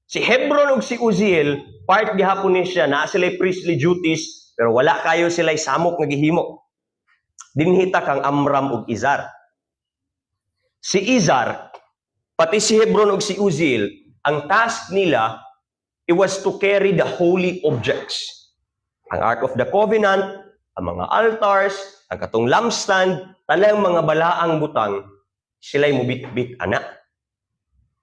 E: Si Hebron o si Uziel, part gihapon ni siya, na sila'y priestly duties, pero wala kayo sila'y samok nga gihimo. Dinhita kang Amram o Izar. Si Izar, pati si Hebron o si Uziel, ang task nila, it was to carry the holy objects. Ang Ark of the Covenant, ang mga altars, ang katong lampstand, talang mga balaang butang, sila'y mubit-bit anak.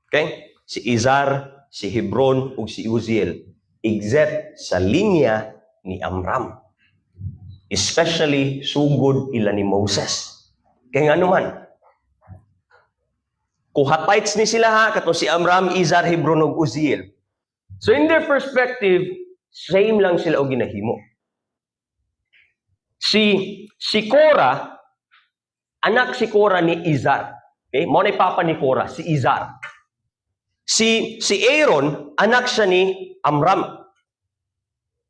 E: Okay? Si Izar, si Hebron, o si Uziel, except sa linya ni Amram. Especially, sugod ila ni Moses. Kaya nga naman, Kohatites ni sila ha, kato si Amram, Izar, Hebron, ug Uziel. So in their perspective, same lang sila o ginahimo. Si Korah, anak si Korah ni Izar. Okay? Mao na papa ni Korah, si Izar. Si Aaron, anak siya ni Amram.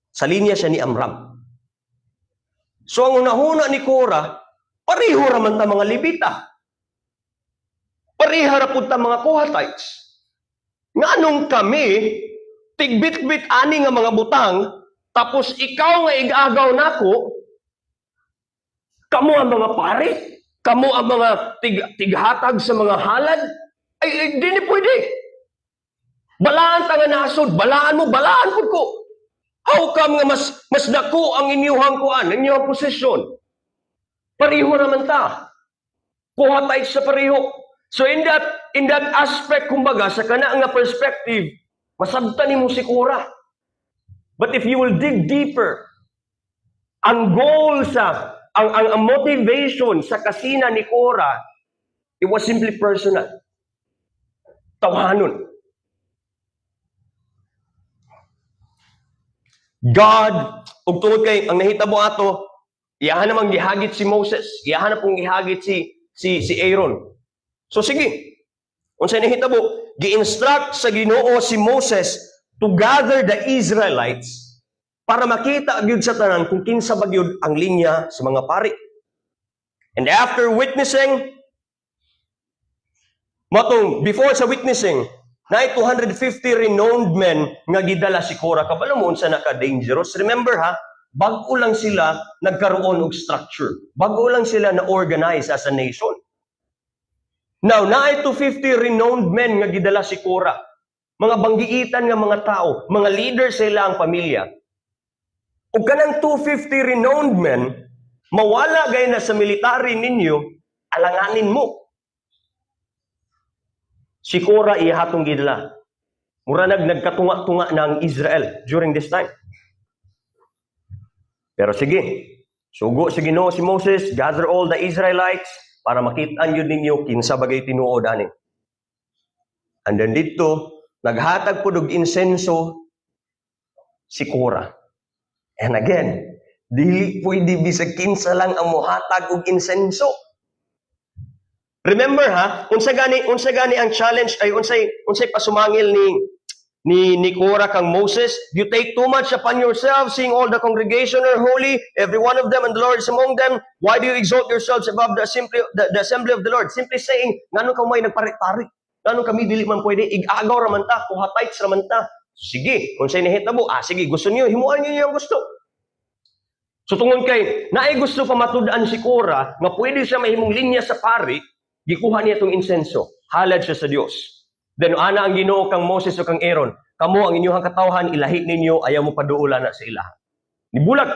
E: Sa linya siya ni Amram. So ang unahuna ni Korah, pareho raman ta mga Levita. Parihara po ta mga Kohatites. Nga nung kami, tigbit-bit ani nga mga butang, tapos ikaw nga igagaw nako, kamo ang mga pare, kamo ang mga tighatag sa mga halad, ay di ni pwede. Balaan ta nga nasod, balaan po ko. How come nga mas dako ang inyuhang kuan, inyuhang posisyon? Pareho naman ta. Kohatites sa pareho. So in that aspect, kumbaga, sa kana nga perspective, masabtan nimo si Korah. But if you will dig deeper, ang goal ang motivation sa kasina ni Korah, it was simply personal. Tawhanon. God, ug tungod kay ang nahitabo ato, iyahan namang gihagit si Moses, iyahan na pong gihagit si Aaron. So sige, Unsay nahitabo? Gi-instruct sa Ginoo si Moses to gather the Israelites para makita gyud sa tanan kung kinsa ba gyud ang linya sa mga pari. And after witnessing, before sa witnessing, na 250 renowned men nga gidala si Korah. Kabalo mo unsa naka-dangerous. Remember ha, bago lang sila nagkaroon og structure. Bago lang sila na-organize as a nation. Now, na 250 renowned men nga gidala si Korah. Mga banggiitan nga mga tao, mga leaders sa ilang pamilya. Ug kanang 250 renowned men, mawala gay na sa military ninyo, alanganin mo. Si Korah ihatong gidala. Mura nagkatunga-tunga ng Israel during this time. Pero sige, sugo si Ginoo si Moses, gather all the Israelites para makitaan yun ninyo kinsa bagay tinuod ani. And then dito, naghatag po og insenso si Korah. And again, dili pwede bisag kinsa lang ang mohatag og insenso. Remember ha, unsa gani ang challenge ay unsay pasumangil ni Korah kang Moses. You take too much upon yourself, seeing all the congregation are holy, every one of them, and the Lord is among them. Why do you exalt yourselves above the assembly of the Lord? Simply saying, nganong ka may nagparik-parik? Nganong kami dili man pwede igagaw ra man ta, kuhatights ra man ta. Sige, unsay nahitabo? Sige, gusto niyo himuan niyo yung gusto. So tungod kay naay gusto pa matud-an si Korah nga pwede siya mahimong linya sa pari, gikuha niya itong insenso. Halad siya sa Dios. Then ana ang Ginoo kang Moses o kang Aaron, kamo ang inyong katawhan ilahi ninyo, ayaw mo paduula na sa ilaha. Nibulag.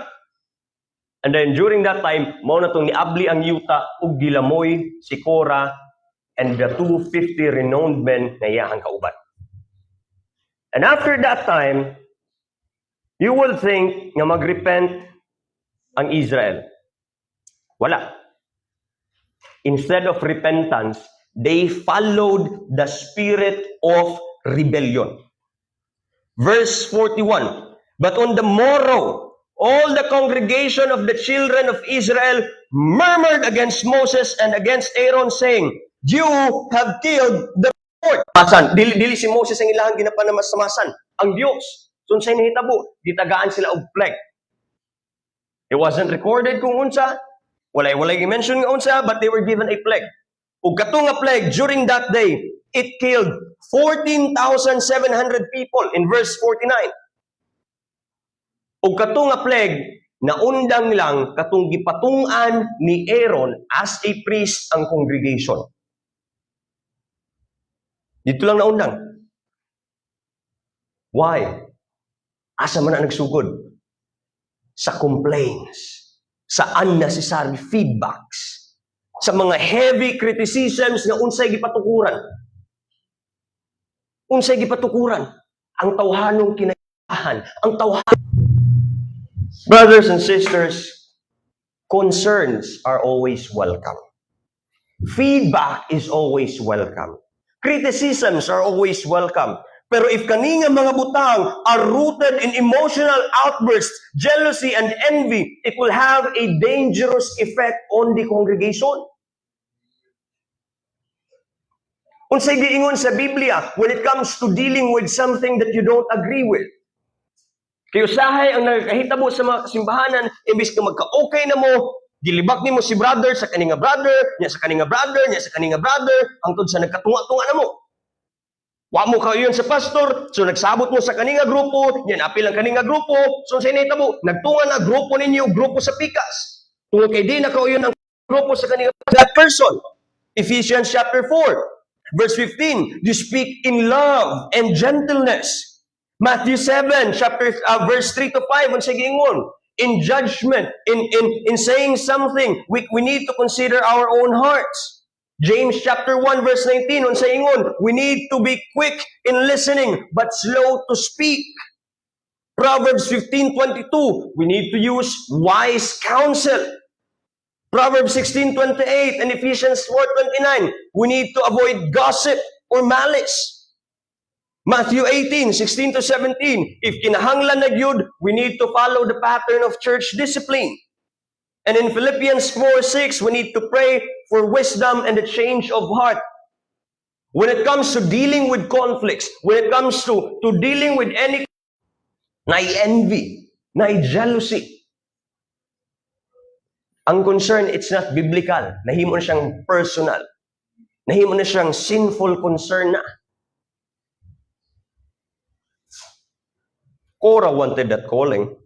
E: And then during that time, mao na tong niabli ang yuta ug gilamoy si Korah and the 250 renowned men na iyahang kauban. And after that time, you will think nga magrepent ang Israel. Wala. Instead of repentance, they followed the spirit of rebellion. Verse 41, but on the morrow, all the congregation of the children of Israel murmured against Moses and against Aaron, saying, you have killed the Lord. Dili si Moses ang ilahang ginapanamasan. Ang Diyos. So, unsay nahitabo, gitagaan sila og plague. It wasn't recorded kung unsa. Walay i-mention nga unsa, but they were given a plague. Ug kato nga plague, during that day, it killed 14,700 people in verse 49. Ug kato nga plague, naundang lang katong gipatung-an ni Aaron as a priest ang congregation. Dito lang naundang. Why? Asa man na nagsugod? Sa complaints, sa unnecessary feedbacks, sa mga heavy criticisms na unsay gipatukuran. Unsay gipatukuran? Ang tawhanong kinaiyahan, ang tawhan. Brothers and sisters, concerns are always welcome. Feedback is always welcome. Criticisms are always welcome. Pero if kaninga mga butang are rooted in emotional outbursts, jealousy, and envy, it will have a dangerous effect on the congregation. Unsay giingon sa Biblia when it comes to dealing with something that you don't agree with. Kaya usahay ang nagkahitabo sa mga kasimbahanan, imbis ka magka-okay na mo, gilibak ni mo si brother sa kaninga brother, niya sa kaninga brother, niya sa kaninga brother, hangtod sa nagkatunga-tunga na mo. Wa mo kayon sa pastor, so nagsabot mo sa kaninga grupo, yan apil ang kaninga grupo, so sa initabo, nagtunga na grupo ninyo, grupo sa pikas. Tungod kay di na kayon ang grupo sa kaninga that person. Ephesians chapter 4, verse 15, you speak in love and gentleness. Matthew 7, verse 3 to 5, ang sagingon, in judgment, in saying something, we need to consider our own hearts. James chapter 1 verse 19, on sa ingon, we need to be quick in listening but slow to speak. Proverbs 15:22, we need to use wise counsel. Proverbs 16:28 and Ephesians 4:29, we need to avoid gossip or malice. Matthew 18:16 to 17, if kinahanglan na gyud, we need to follow the pattern of church discipline. And in Philippians 4:6, we need to pray for wisdom and a change of heart. When it comes to dealing with conflicts, when it comes to dealing with any envy, jealousy, ang concern, it's not biblical. Nahimo na siyang personal. Nahimo na siyang sinful concern na. Korah wanted that calling.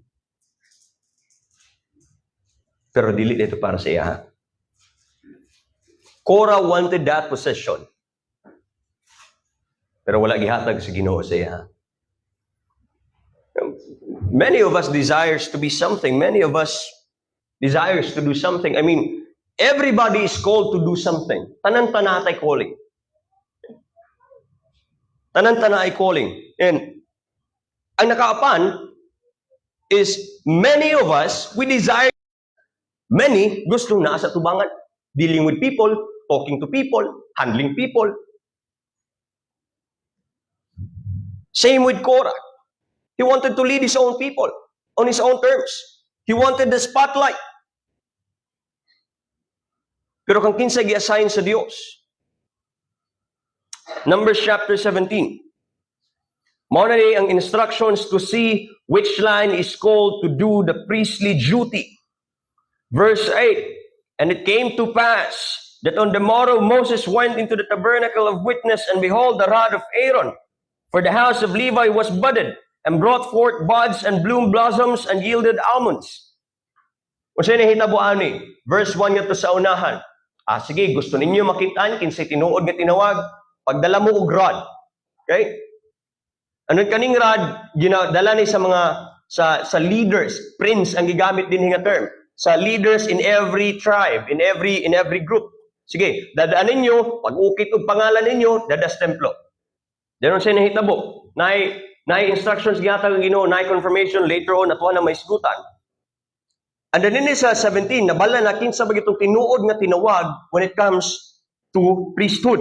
E: Pero dili dito para sa iya. Korah wanted that position. Pero wala gihatag sa Ginoo sa iya. Many of us desires to be something. Many of us desires to do something. I mean, everybody is called to do something. Tanan-tana ay calling. Tanan-tana ay calling. And ang nakaapan is many of us, we desire, many gusto na sa tubangan. Dealing with people, talking to people, handling people. Same with Korah. He wanted to lead his own people on his own terms. He wanted the spotlight. Pero kang kinsa gi-assign sa Dios. Numbers chapter 17. Mao na ni ang instructions to see which line is called to do the priestly duty. Verse 8. And it came to pass that on the morrow Moses went into the tabernacle of witness, and behold, the rod of Aaron for the house of Levi was budded, and brought forth buds and bloom blossoms and yielded almonds. Kung sa'yo nahitabo ani, verse 1 nga to sa unahan. Sige, gusto ninyo makitaan, kinsay tinuod nga tinawag, pagdala mo og rod. Okay? Anong kaning rod, ginadala ni sa mga, sa leaders, prince ang gigamit din nga term. Sa leaders in every tribe, in every group. Sige, dadaan ninyo, pag ukit og pangalan ninyo, dadas templo. Danon sa'yo nahitabo. Nay instructions gihatag ang Ginoo, nay confirmation later on atuan na may sigutan. And then in sa 17, nabala na kinsa ba gitong tinuod nga tinawag when it comes to priesthood.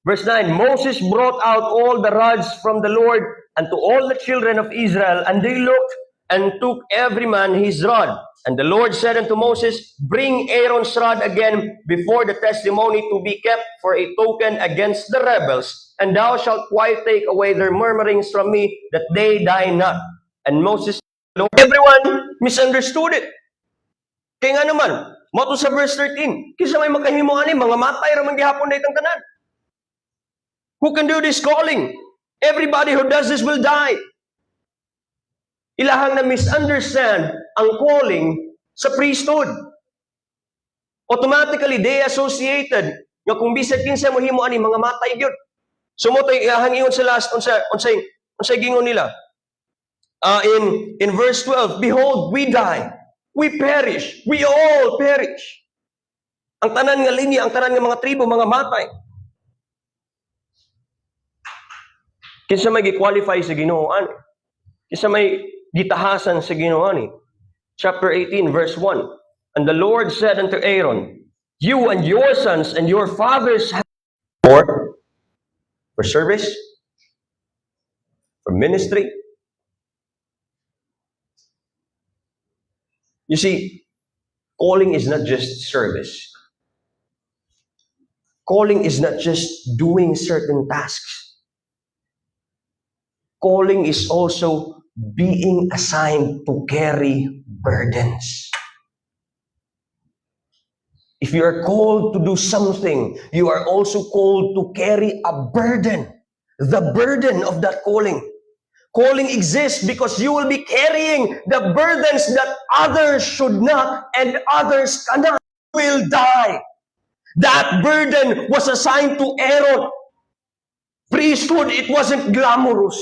E: Verse 9, Moses brought out all the rods from the Lord unto all the children of Israel, and they looked and took every man his rod. And the Lord said unto Moses, bring Aaron's rod again before the testimony to be kept for a token against the rebels, and thou shalt quite take away their murmurings from me, that they die not. And Moses, everyone misunderstood it. Kaya nga naman, mato sa verse 13, kisa may makahimo ani, mga matay ramang gihapon na itang tanan. Who can do this calling? Everybody who does this will die. Ilahang na misunderstand ang calling sa priesthood. Automatically, they associated nga kung bisag kinsa mo himo ani, mga matay gyud. So mo tay ilahang ingon sa last unsay gingon nila. In verse 12, behold, we die. We perish. We all perish. Ang tanan nga linya, ang tanan nga mga tribo, mga matay. Kinsa may gi-qualify sa Ginoo ani? Kinsa may gitahasan sa Ginoo ani? Chapter 18, verse 1. And the Lord said unto Aaron, you and your sons and your fathers have for service, for ministry. You see, calling is not just service. Calling is not just doing certain tasks. Calling is also being assigned to carry burdens. If you are called to do something, you are also called to carry a burden. The burden of that calling. Calling exists because you will be carrying the burdens that others should not and others cannot. Will die. That burden was assigned to Aaron. Priesthood, it wasn't glamorous.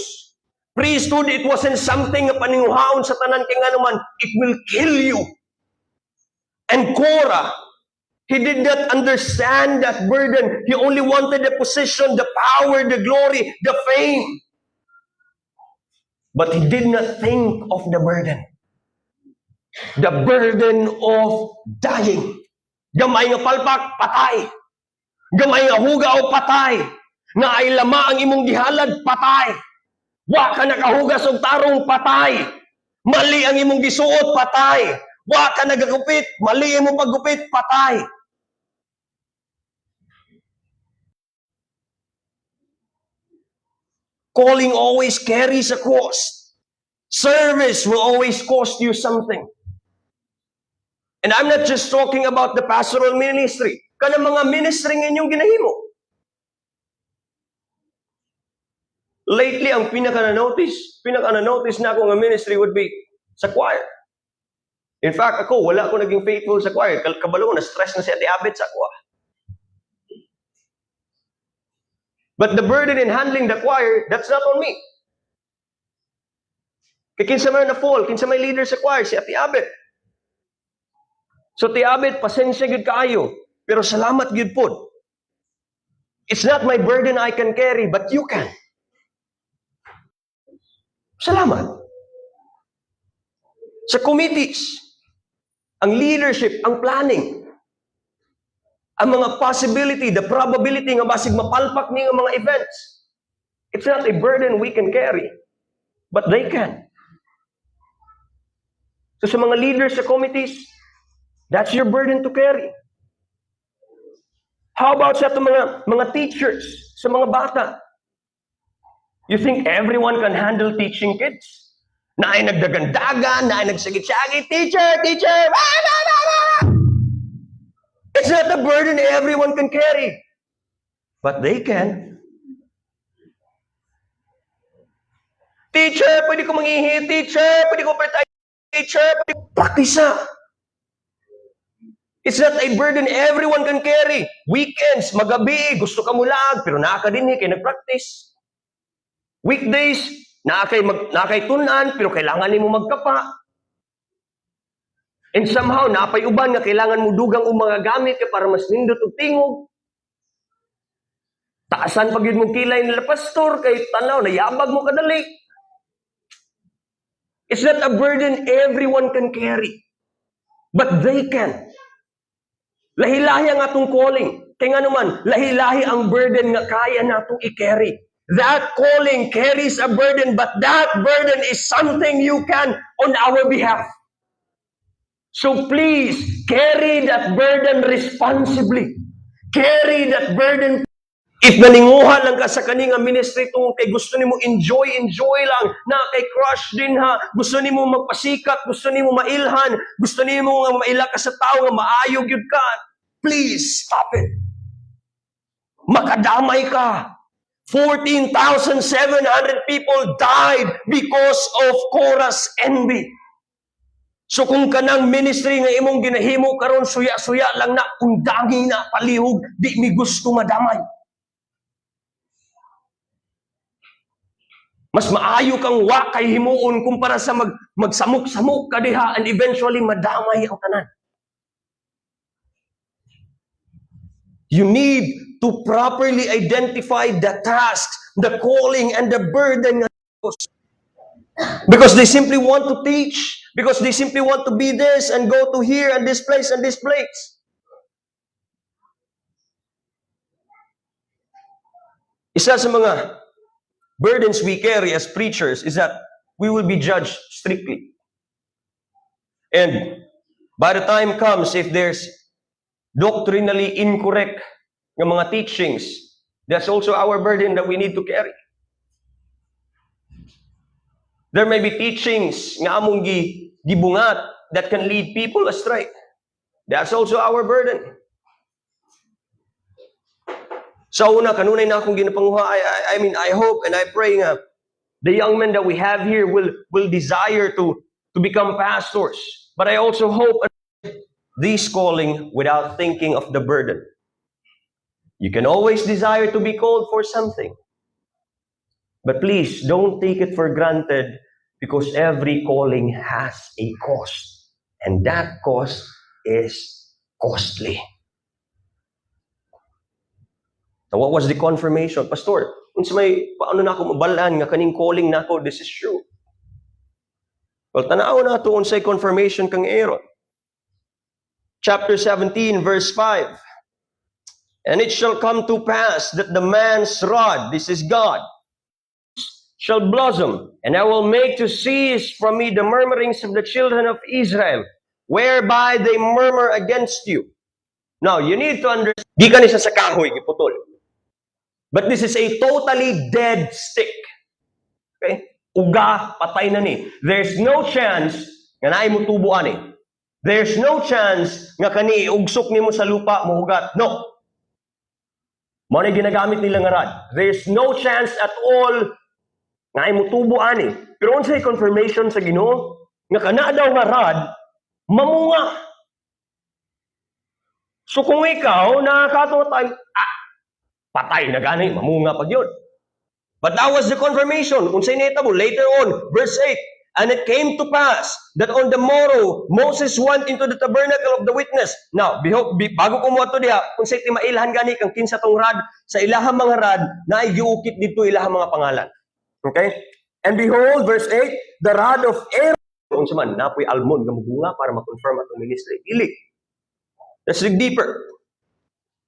E: Priesthood, it wasn't something na paninguhaon sa tanan kay nga naman, it will kill you. And Korah, he did not understand that burden. He only wanted the position, the power, the glory, the fame. But he did not think of the burden. The burden of dying. Gamay nga palpak, patay. Gamay nga hugaw, patay. Na ay lama ang imong gihalad, patay. Wa ka nakahugas og tarong, patay. Mali ang imong gisuot, patay. Wa ka nagagupit, mali ang imong paggupit, patay. Calling always carries a cost. Service will always cost you something. And I'm not just talking about the pastoral ministry. Kanang mga ministry ng inyong ginahimo. Lately, ang pinaka-na-notice na ako ng ministry would be sa choir. In fact, wala ako naging faithful sa choir. Kabalo ko, na-stress na si Ate Abet sa choir. But the burden in handling the choir, that's not on me. Kaya kinsa may na-fall, kinsa may leader sa choir, si Ate Abet. So Ate Abet, pasensya gud kaayo, pero salamat gud pod. It's not my burden I can carry, but you can. Salamat. Sa committees, ang leadership, ang planning, ang mga possibility, the probability nga basig mapalpak ni nga mga events. It's not a burden we can carry, but they can. So sa mga leaders sa committees, that's your burden to carry. How about sa mga teachers, sa mga bata? You think everyone can handle teaching kids? Na ay nagdagandagan, na ay nagsagit-sagit, teacher! It's not a burden everyone can carry. But they can. Teacher, pwede ko mangihi. Teacher, pwede ko patay. Teacher, pwede ko praktisa. It's not a burden everyone can carry. Weekends, magabi, gusto ka mulag, pero nakakadinhi kay nagpractice. Weekdays, nakay tunan, pero kailangan nimo magkapa. And somehow, napay uban nga kailangan mo dugang o mga gamit kay para mas nindot og tingog. Taasan pag yun mong kilay nila, pastor, kay tanaw, nayabag mo kadali. It's not a burden everyone can carry. But they can. Lahi-lahi ang atong calling. Kaya nga naman, lahi-lahi ang burden nga kaya natong i-carry. That calling carries a burden, but that burden is something you can on our behalf. So please, carry that burden responsibly. Carry that burden. If naninguha lang ka sa kaninga ministry tungkol kay gusto nimo enjoy lang, na kay crush din ha, gusto nimo magpasikat, gusto nimo mailhan, gusto nimo nga maila ka sa tao nga maayog yun ka, please stop it. Makadamay ka. 14,700 people died because of Korah's envy. So kung kanang ministry nga imong ginahimo karon suya-suya lang na, undangi na palihog, di mi gusto madamay. Mas maayo kang wa kay himuon kumpara sa magsamok-samok ka diha and eventually madamay ang tanan. You need to properly identify the tasks, the calling, and the burden. Because they simply want to teach. Because they simply want to be this and go to here and this place and this place. Isa sa mga burdens we carry as preachers is that we will be judged strictly. And by the time comes, if there's doctrinally incorrect ng mga teachings, that's also our burden that we need to carry. There may be teachings nga among gibungat that can lead people astray. That's also our burden. Sa una, kanunay na akong ginapanguha, I hope and I pray nga the young men that we have here will desire to become pastors. But I also hope this calling without thinking of the burden. You can always desire to be called for something. But please, don't take it for granted because every calling has a cost. And that cost is costly. Now, what was the confirmation? Pastor, unsa may paano na ako mabalaan nga kaning calling nako, this is true. Well, tanaw na ito unsay confirmation kang Aaron. Chapter 17, verse 5. And it shall come to pass that the man's rod, this is God, shall blossom, and I will make to cease from me the murmurings of the children of Israel, whereby they murmur against you. Now, you need to understand, di ka ni sa kahoy, giputol. But this is a totally dead stick. Okay? Uga, patay na ni. There's no chance nga naay mo tubo ani. There's no chance nga kani ugsok nimo sa lupa mohugat. No. Mo na ginagamit nila nga rod. There's no chance at all nga ay mo tubo ani. Pero unsay confirmation sa Ginoo nga kana daw nga rod mamunga. So kung ikaw nakakatotay, patay na gani, mamunga pag yun. But that was the confirmation. Unsay nahitabo later on, verse 8. And it came to pass that on the morrow, Moses went into the tabernacle of the witness. Now, bago ko mo ito diha, kung sa timailhan gani kang kinsa tong rad, sa ilahang mga rad, na giukit dito ilahang mga pangalan. Okay? And behold, verse 8, the rod of Aaron, kung sa man, napoy almond, gamugunga para ma-confirm atong ministry. Ili. Let's dig deeper.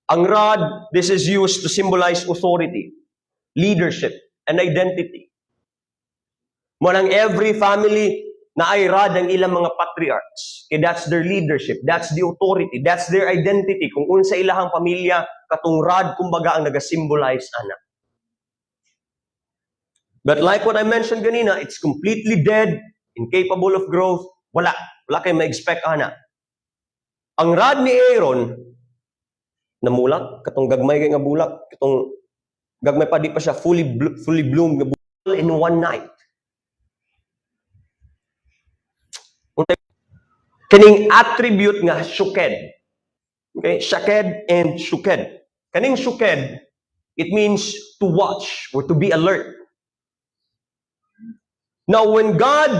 E: Ang rod, this is used to symbolize authority, leadership, and identity. Manang every family na ay rod ang ilang mga patriarchs. Okay, that's their leadership. That's the authority. That's their identity. Kung unsa ilahang pamilya, katong rod, kumbaga, ang nag-symbolize anak. But like what I mentioned kanina, it's completely dead, incapable of growth. Wala kayo ma-expect anak. Ang rod ni Aaron, namulak, katong gagmay kay nga bulak, katong gagmay pa di pa siya fully bloomed nga bulak in one night. Kaning attribute nga shuked. Okay? Shaked and shuked. Kaning shuked, it means to watch or to be alert. Now, when God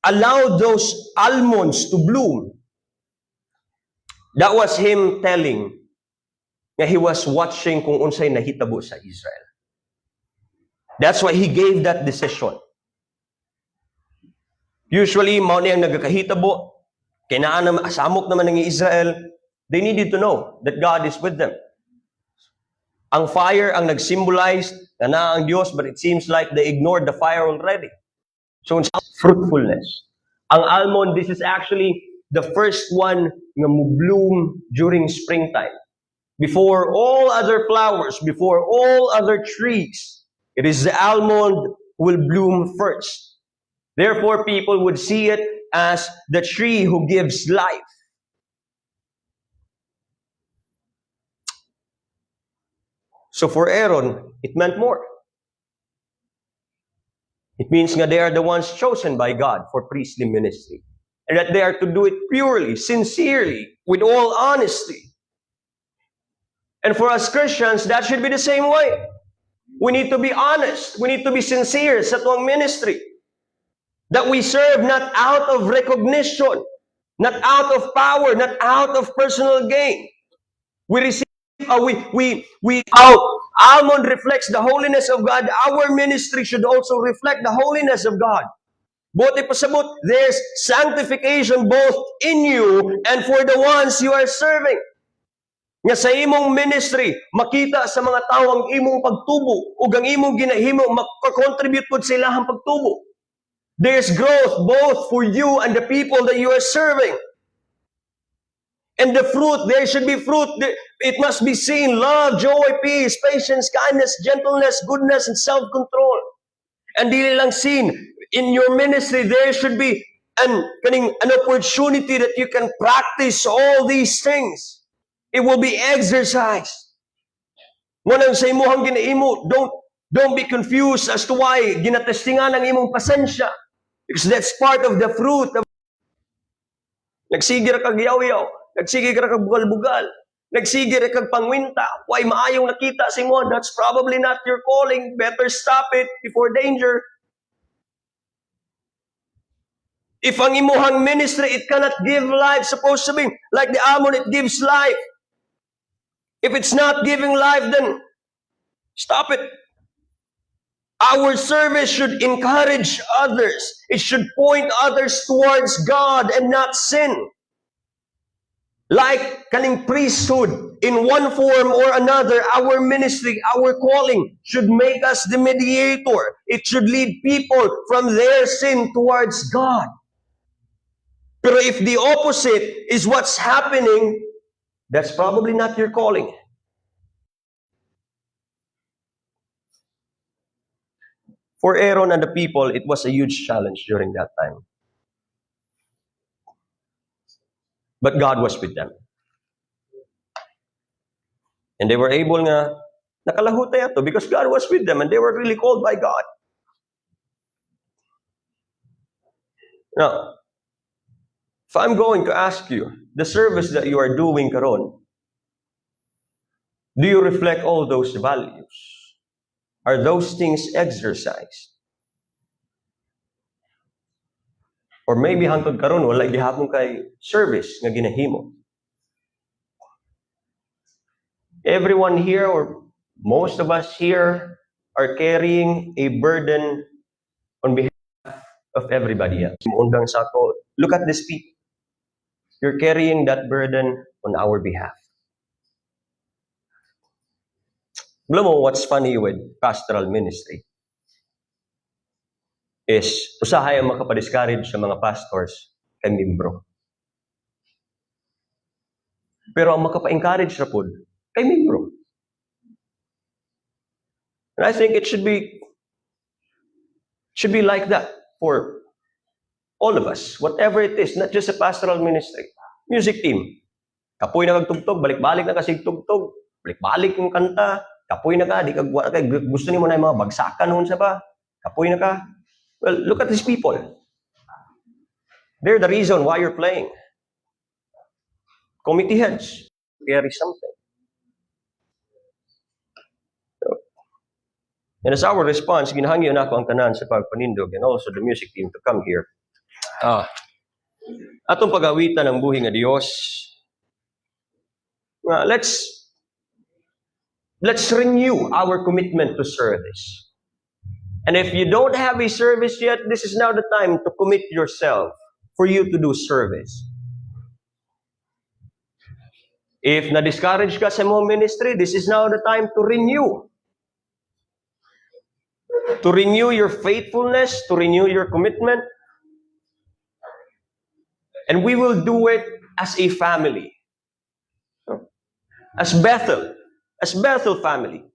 E: allowed those almonds to bloom, that was Him telling nga He was watching kung unsay nahitabo sa Israel. That's why He gave that decision. Usually, mao ni ang nagakahitabo, kinaan naman, asamok naman ng Israel, they needed to know that God is with them. Ang fire ang nag-symbolize na ang Diyos, but it seems like they ignored the fire already. So, fruitfulness. Ang almond, this is actually the first one na bloom during springtime. Before all other flowers, before all other trees, it is the almond who will bloom first. Therefore, people would see it as the tree who gives life. So for Aaron, it meant more. It means that they are the ones chosen by God for priestly ministry. And that they are to do it purely, sincerely, with all honesty. And for us Christians, that should be the same way. We need to be honest. We need to be sincere sa tuwang ministry. That we serve not out of recognition, not out of power, not out of personal gain. We receive, almond reflects the holiness of God. Our ministry should also reflect the holiness of God. Buti pasabot, there's sanctification both in you and for the ones you are serving. Nga sa imong ministry, makita sa mga tao ang imong pagtubo ug ang imong ginahimo makakontribute pud sa ilahang pagtubo. There's growth both for you and the people that you are serving. And the fruit, there should be fruit. It must be seen. Love, joy, peace, patience, kindness, gentleness, goodness, and self-control. And dili lang seen. In your ministry, there should be an opportunity that you can practice all these things. It will be exercised. Ngunang sa imuhang ginaimo, don't be confused as to why ginatestingan ang imong pasensya. Because that's part of the fruit. Nagsigir kag yaw-yaw. Nagsigir kag bugal-bugal. Nagsigir kag pangwinta. Why maayong nakita si mo? That's probably not your calling. Better stop it before danger. If ang imuhang ministry, it cannot give life, supposed to be like the almond, it gives life. If it's not giving life, then stop it. Our service should encourage others. It should point others towards God and not sin. Like kaning priesthood, in one form or another, our ministry, our calling should make us the mediator. It should lead people from their sin towards God. Pero if the opposite is what's happening, that's probably not your calling. For Aaron and the people, it was a huge challenge during that time. But God was with them. And they were able nga, nakalahutay ato because God was with them and they were really called by God. Now, if I'm going to ask you, the service that you are doing karon, do you reflect all those values? Are those things exercised? Or maybe hangtod karon wala gihapon kay service nga ginahimo. Everyone here or most of us here are carrying a burden on behalf of everybody else. Undang sako, look at this people. You're carrying that burden on our behalf. Alam mo what's funny with pastoral ministry? Is usahay ang makapadiscourage sa mga pastors kay membro. Pero ang makapa-encourage ra pud kay membro. And I think it should be like that for all of us, whatever it is, not just a pastoral ministry. Music team. Kapoy na kagtugtog, balik-balik na kasi tugtog, balik-balik yung kanta, kapoy na ka, di ka gusto nimo na yung mga bagsakan noon sa ba? Kapoy na ka. Well, look at these people. They're the reason why you're playing. Committee heads carry something. So, and as our response, ginahangyo na ako ang tanan sa pagpanindog and also the music team to come here. Atong pag-awitan ng buhi nga Dios. Let's renew our commitment to service. And if you don't have a service yet, this is now the time to commit yourself for you to do service. If na-discourage ka sa mong ministry, this is now the time to renew. To renew your faithfulness, to renew your commitment. And we will do it as a family. As Bethel family.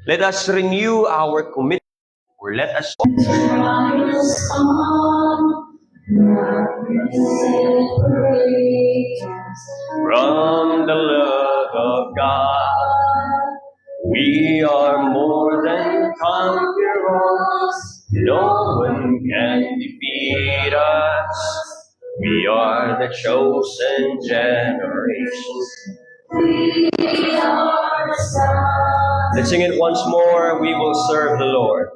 E: Let us renew our commitment, or let us from the love of God. We are more than conquerors. No one can defeat us. We are the chosen generation. Let's sing it once more. We will serve the Lord.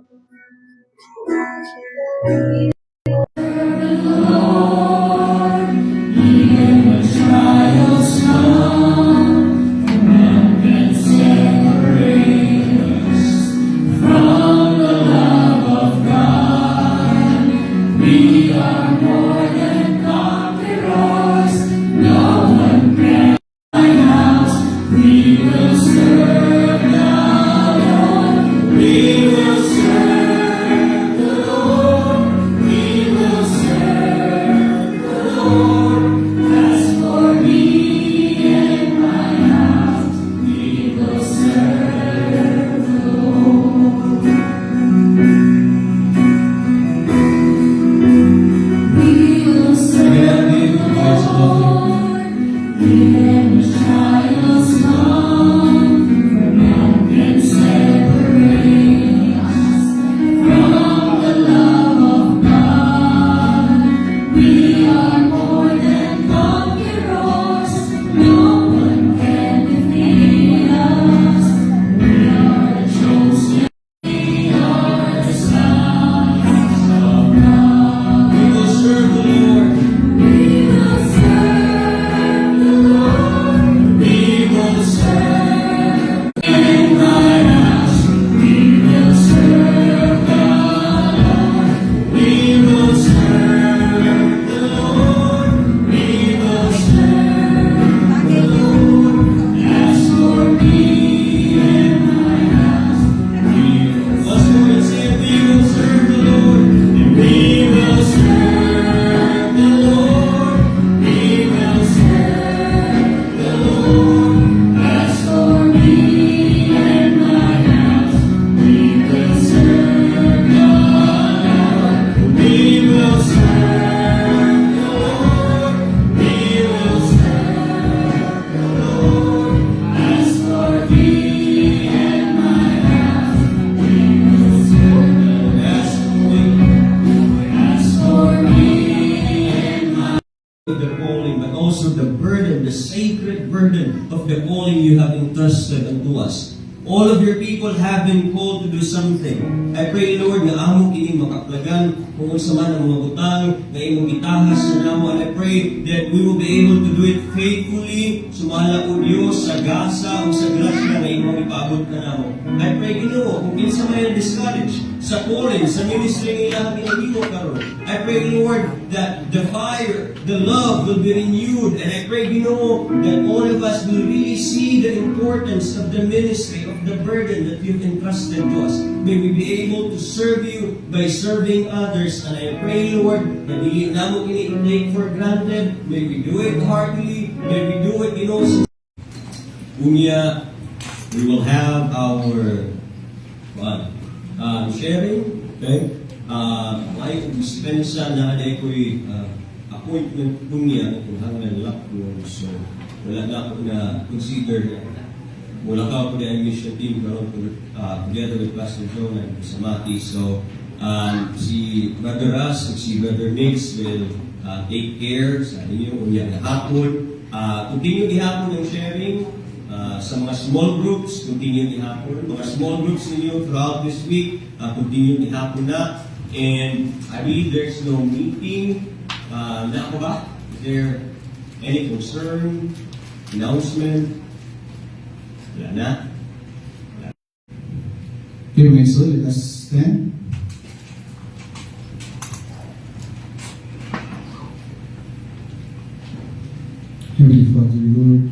D: of the burden, the sacred burden of the calling you have entrusted unto us. All of your people have been called to do something. I pray, Lord, na amo kini makaplagan kung unsa man ang mga butang na imong gitahas sa namo. And I pray that we will be able to do it faithfully. Sumala o Diyos sa gasa o sa grasya na imong ipaabot na namo. I pray, Ginoo, kung kinsa may discourage sa calling, sa ministry nila ginahimo karon. I pray, Lord, that the fire, the love will be renewed. And I pray, Ginoo, that all of us will really see the importance of the ministry, of the burden that you've entrusted to us. May we be able to serve you by serving others. And I pray, Lord, na dili namo kini take for granted. May we do it heartily. May we do it, Unya, we will have our sharing, okay? May dispensa na aday ko'y appointment niya kung hanggang lockdown. So, wala na ako na consider wala ka ako na mission team karon together with Pastor John and Samati. So, si Brother Russ at si Brother Nix will take care sa inyo unya na hapon. Continue gihapon ng sharing sa mga small groups, continue gihapon. Mga small groups ninyo throughout this week, continue gihapon na. And I believe there's no meeting. Na ako ba? Is there any concern, announcement? Wala na?
A: Okay, my soul, let us stand. Heavenly Father, Lord,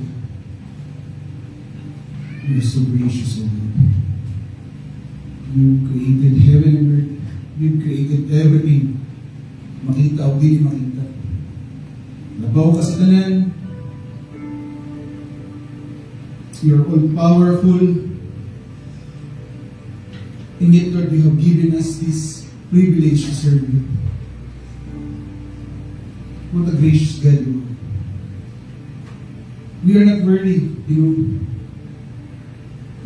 A: you are so gracious, O Lord. You created heaven and earth. You created everything. Makita o di makita. Nabaw ka sa tanan. You are all powerful. And yet, Lord, you have given us this privilege to serve you. What a gracious God you are. We are not worthy,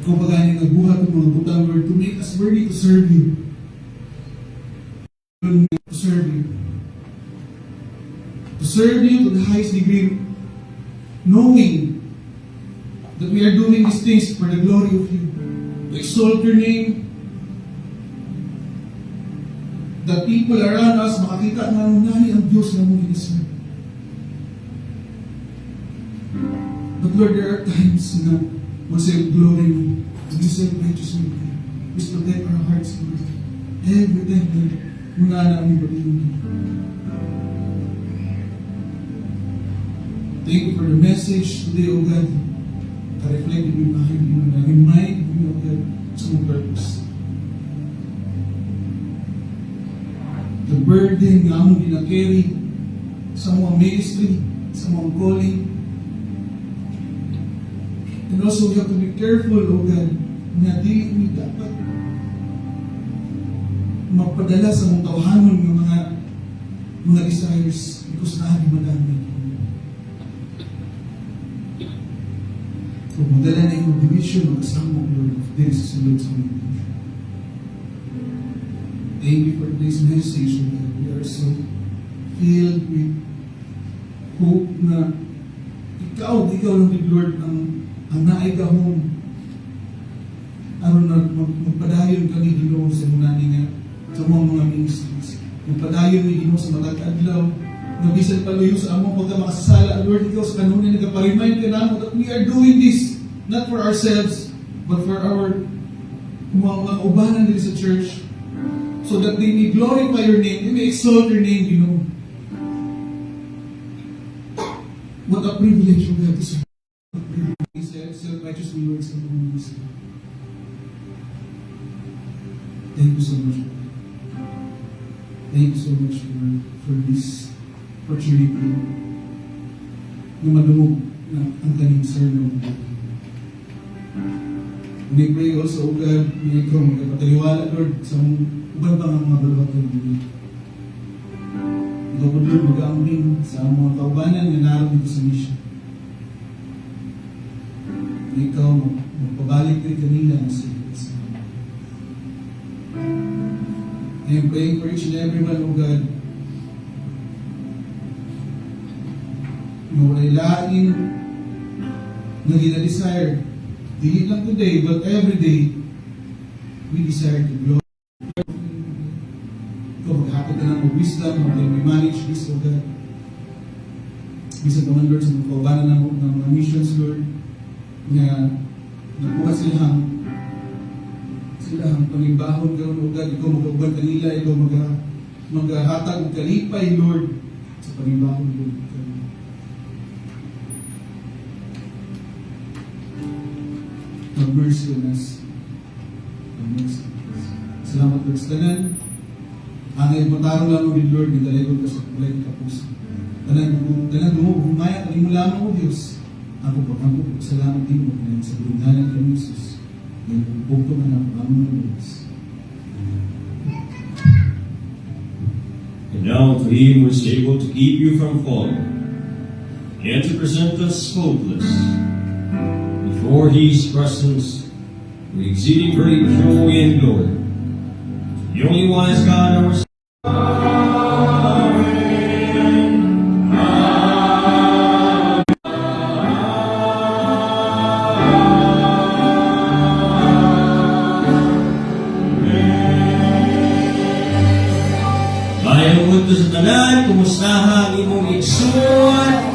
A: Ikaw pa ganyan nagbuhat ng mga butang, Lord, to make us worthy to serve you. To serve you. To serve you to the highest degree, knowing that we are doing these things for the glory of you. To exalt your name. That people around us makakita na nani ang Diyos na mong iniserve. But Lord, there are times na masaya glory mo. And you say, righteous mo. Please protect our hearts, Lord. Every time na muna na ang ibabing. Thank you for the message today, O God. Reflected in my mind, O God, sa mong purpose. The burden na among ginakeri sa mga ministry, sa mga calling. And also, we have to be careful, O God, na di we dapat magpadala sa mga tawhanon ng mga desires because naagi madami. Kung madala na yung division, magkasama mo, Lord, din sa sulod sa mga. Thank you for this message, Lord. We are so filled with hope na ikaw lang, Lord, ang naigahon. Aron na magpadayon kami, Ginoo, sa mga nga, sa mga ministries. Magpadayon ni Ginoo sa matag adlaw. Nabisan paluyo sa among pagkamakasasala, Lord, ikaw sa kanunay nagpa-remind ka namo that we are doing this not for ourselves, but for our mga ubanan dito sa church, so that they may glorify your name, they may exalt your name, What a privilege we have to serve. Self-righteous Lord sa mga ministry. Thank you so much. Thank you so much for this opportunity na madumog na ang kaning sermon. We pray also, O God, na ikaw magkapataliwala, Lord, sa uban pa ng mga balawag ng mga. Ikaw po, Lord, mag-aambing sa mga kaubanan na naroon dito sa mission. Ikaw magpabalik rin kanila na sa ito. I am praying for each and everyone, O God, na walay lain na gina-desire. Dili lang today, but every day, we desire to grow. Ikaw maghapot ka ng wisdom, how can we manage this, O God? Bisa pa man, Lord, sa mga kaubanan ng mga missions, Lord, na nakuha silang pangimbahon gawin, O God, ikaw mag-uban kanila, ikaw maghahatag og kalipay, Lord, sa pangimbahon, Lord. Have mercy on us. Have mercy on us. Salamat, Lord, sa tanan. Angay matarong lang with Lord, nidalagon ka sa kulay ng kapuso. Tanan mo, humaya, kaling mo lamang o Diyos. Ako salamat din mo, ngayon sa bulingalan ng Jesus. Ngayon, pugto man ang panginoon ng Diyos.
D: And now to him who is able to keep you from falling, and to present us faultless before his presence with exceeding great joy and glory. The only wise God, our Bayan mo ito sa tanan, kumustahan imong igsoon,